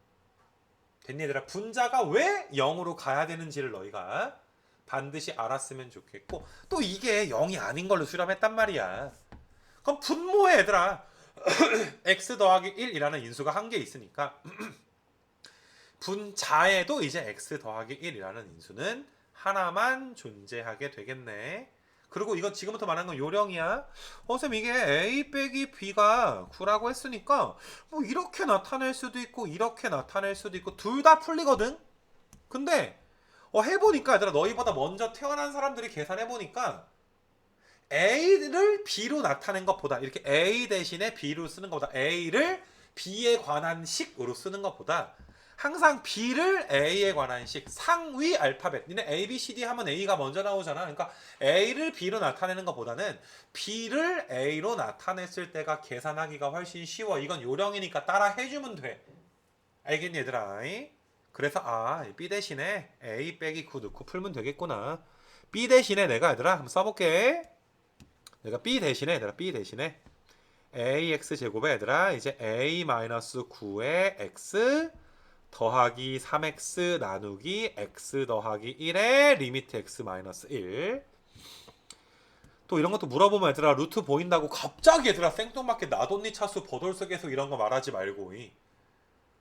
됐니 얘들아? 분자가 왜 0으로 가야 되는지를 너희가 반드시 알았으면 좋겠고 또 이게 0이 아닌 걸로 수렴했단 말이야. 그럼 분모에 얘들아 x 더하기 1이라는 인수가 한 개 있으니까 분자에도 이제 x 더하기 1이라는 인수는 하나만 존재하게 되겠네. 그리고 이건 지금부터 말하는 건 요령이야. 쌤 이게 a 빼기 b가 9라고 했으니까 뭐 이렇게 나타낼 수도 있고 이렇게 나타낼 수도 있고 둘 다 풀리거든. 근데 해보니까 얘들아 너희보다 먼저 태어난 사람들이 계산해보니까 A를 B로 나타낸 것보다 이렇게 A 대신에 B로 쓰는 것보다 A를 B에 관한 식으로 쓰는 것보다 항상 B를 A에 관한 식 상위 알파벳 니네 A, B, C, D 하면 A가 먼저 나오잖아. 그러니까 A를 B로 나타내는 것보다는 B를 A로 나타냈을 때가 계산하기가 훨씬 쉬워. 이건 요령이니까 따라 해주면 돼. 알겠니 얘들아? 그래서 B 대신에 A 빼기 9 넣고 풀면 되겠구나. B 대신에 내가 얘들아 한번 써볼게. 내가 B 대신에 얘들아 B 대신에 ax 제곱에 얘들아 이제 a-9의 x 더하기 3x 나누기 x 더하기 1의 리미트 x-1 또 이런 것도 물어보면 얘들아 루트 보인다고 갑자기 얘들아 생뚱맞게 나돈니 차수 버돌석에서 이런 거 말하지 말고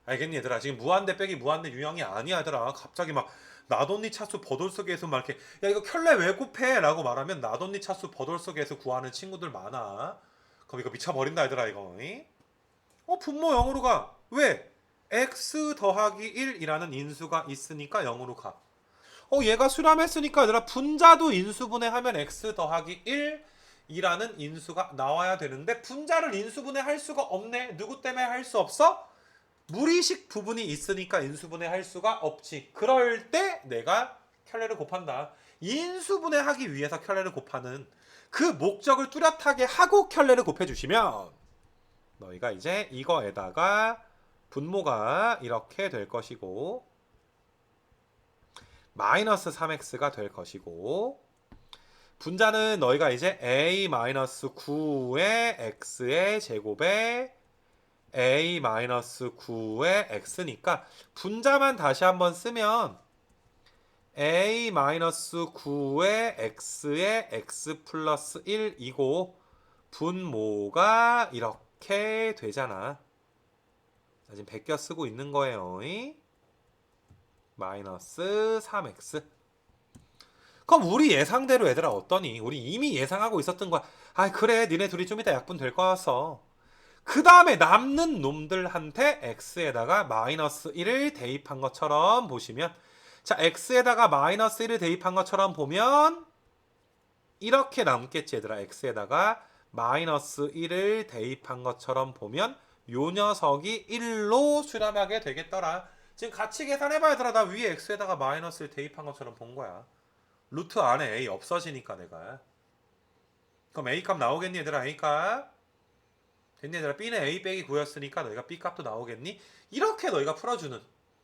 알겠니 얘들아? 지금 무한대 빼기 무한대 유형이 아니야 얘들아. 갑자기 막 나돈니 차수 버돌석에서 막 이렇게 야 이거 켤레 왜 곱해? 라고 말하면 나돈니 차수 버돌석에서 구하는 친구들 많아. 그럼 이거 미쳐버린다 얘들아 이거. 분모 0으로 가. 왜? x 더하기 1이라는 인수가 있으니까 0으로 가. 얘가 수렴했으니까 얘들아 분자도 인수분해하면 x 더하기 1이라는 인수가 나와야 되는데 분자를 인수분해 할 수가 없네. 누구 때문에 할 수 없어? 무리식 부분이 있으니까 인수분해 할 수가 없지. 그럴 때 내가 켤레를 곱한다. 인수분해하기 위해서 켤레를 곱하는 그 목적을 뚜렷하게 하고 켤레를 곱해주시면 너희가 이제 이거에다가 분모가 이렇게 될 것이고 마이너스 3x가 될 것이고 분자는 너희가 이제 a-9의 x의 제곱에 a-9의 x니까 분자만 다시 한번 쓰면 a-9의 x의 x 플러스 1이고 분모가 이렇게 되잖아. 자, 지금 베껴 쓰고 있는 거예요. 마이너스 3x. 그럼 우리 예상대로 얘들아 어떠니? 우리 이미 예상하고 있었던 거야. 그래 니네 둘이 좀 이따 약분 될 거였어. 그 다음에 남는 놈들한테 x에다가 마이너스 1을 대입한 것처럼 보시면 자 x에다가 마이너스 1을 대입한 것처럼 보면 이렇게 남겠지 얘들아. x에다가 마이너스 1을 대입한 것처럼 보면 요 녀석이 1로 수렴하게 되겠더라. 지금 같이 계산해봐 얘들아. 나 위에 x에다가 마이너스를 대입한 것처럼 본 거야. 루트 안에 a 없어지니까 내가. 그럼 a값 나오겠니 얘들아? a값 됐니 얘들아? b는 a 빼기 9였으니까 너희가 b 값도 나오겠니? 이렇게 너희가 풀어주는.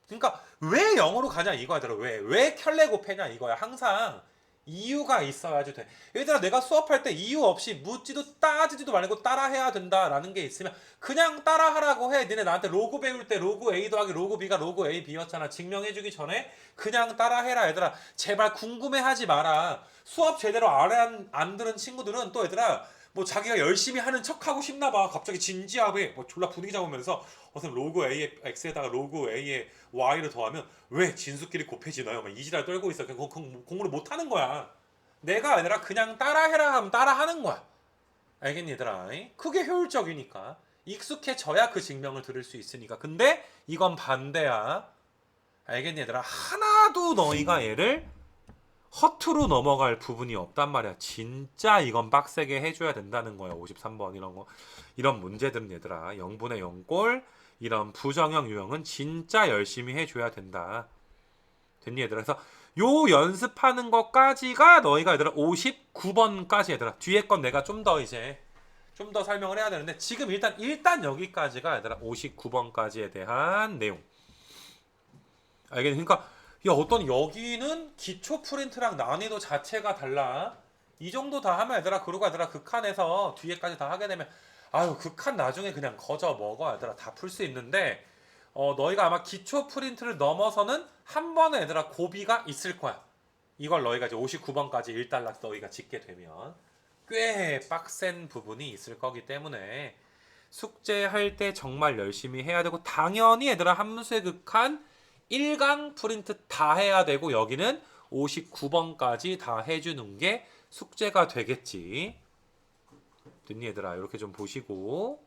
그러니까 왜 0으로 가냐 이거야 얘들아. 왜 켤레 곱해냐 이거야. 항상 이유가 있어야지 돼. 얘들아 내가 수업할 때 이유 없이 묻지도 따지지도 말고 따라해야 된다라는 게 있으면 그냥 따라하라고 해. 니네 나한테 로그 배울 때 로그 A 더하기 로그 B가 로그 A, B였잖아. 증명해주기 전에 그냥 따라해라 얘들아. 제발 궁금해하지 마라. 수업 제대로 안 들은 친구들은 또 얘들아 뭐 자기가 열심히 하는 척하고 싶나 봐. 갑자기 진지하게 뭐 졸라 분위기 잡으면서 어선 로그 A의 X에다가 로그 A의 Y를 더하면 왜 진수끼리 곱해지나요? 막 이지랄 떨고 있어. 그냥 공부를 못 하는 거야. 내가 아니라 그냥 따라해라 하면 따라하는 거야. 알겠니 얘들아? 그게 효율적이니까. 익숙해져야 그 증명을 들을 수 있으니까. 근데 이건 반대야. 알겠니 얘들아? 하나도 너희가 얘를 허투루 넘어갈 부분이 없단 말이야. 진짜 이건 빡세게 해줘야 된다는 거야. 53번 이런 거. 이런 문제들은 얘들아. 0분의 0꼴 이런 부정형 유형은 진짜 열심히 해줘야 된다. 됐니 얘들아? 그래서 요 연습하는 것까지가 너희가 얘들아 59번까지 얘들아. 뒤에 건 내가 좀 더 설명을 해야 되는데 지금 일단 여기까지가 얘들아 59번까지에 대한 내용. 알겠니? 그러니까 야 어떤 여기는 기초 프린트랑 난이도 자체가 달라. 이 정도 다 하면 얘들아 그러고 얘들아 극한에서 뒤에까지 다 하게 되면 아유 극한 나중에 그냥 거저 먹어 얘들아 다 풀 수 있는데 너희가 아마 기초 프린트를 넘어서는 한 번에 얘들아 고비가 있을 거야. 이걸 너희가 이제 59번까지 1단락 너희가 짓게 되면 꽤 빡센 부분이 있을 거기 때문에 숙제할 때 정말 열심히 해야 되고 당연히 얘들아 함수의 극한 1강 프린트 다 해야 되고 여기는 59번까지 다 해주는 게 숙제가 되겠지. 됐니 얘들아? 이렇게 좀 보시고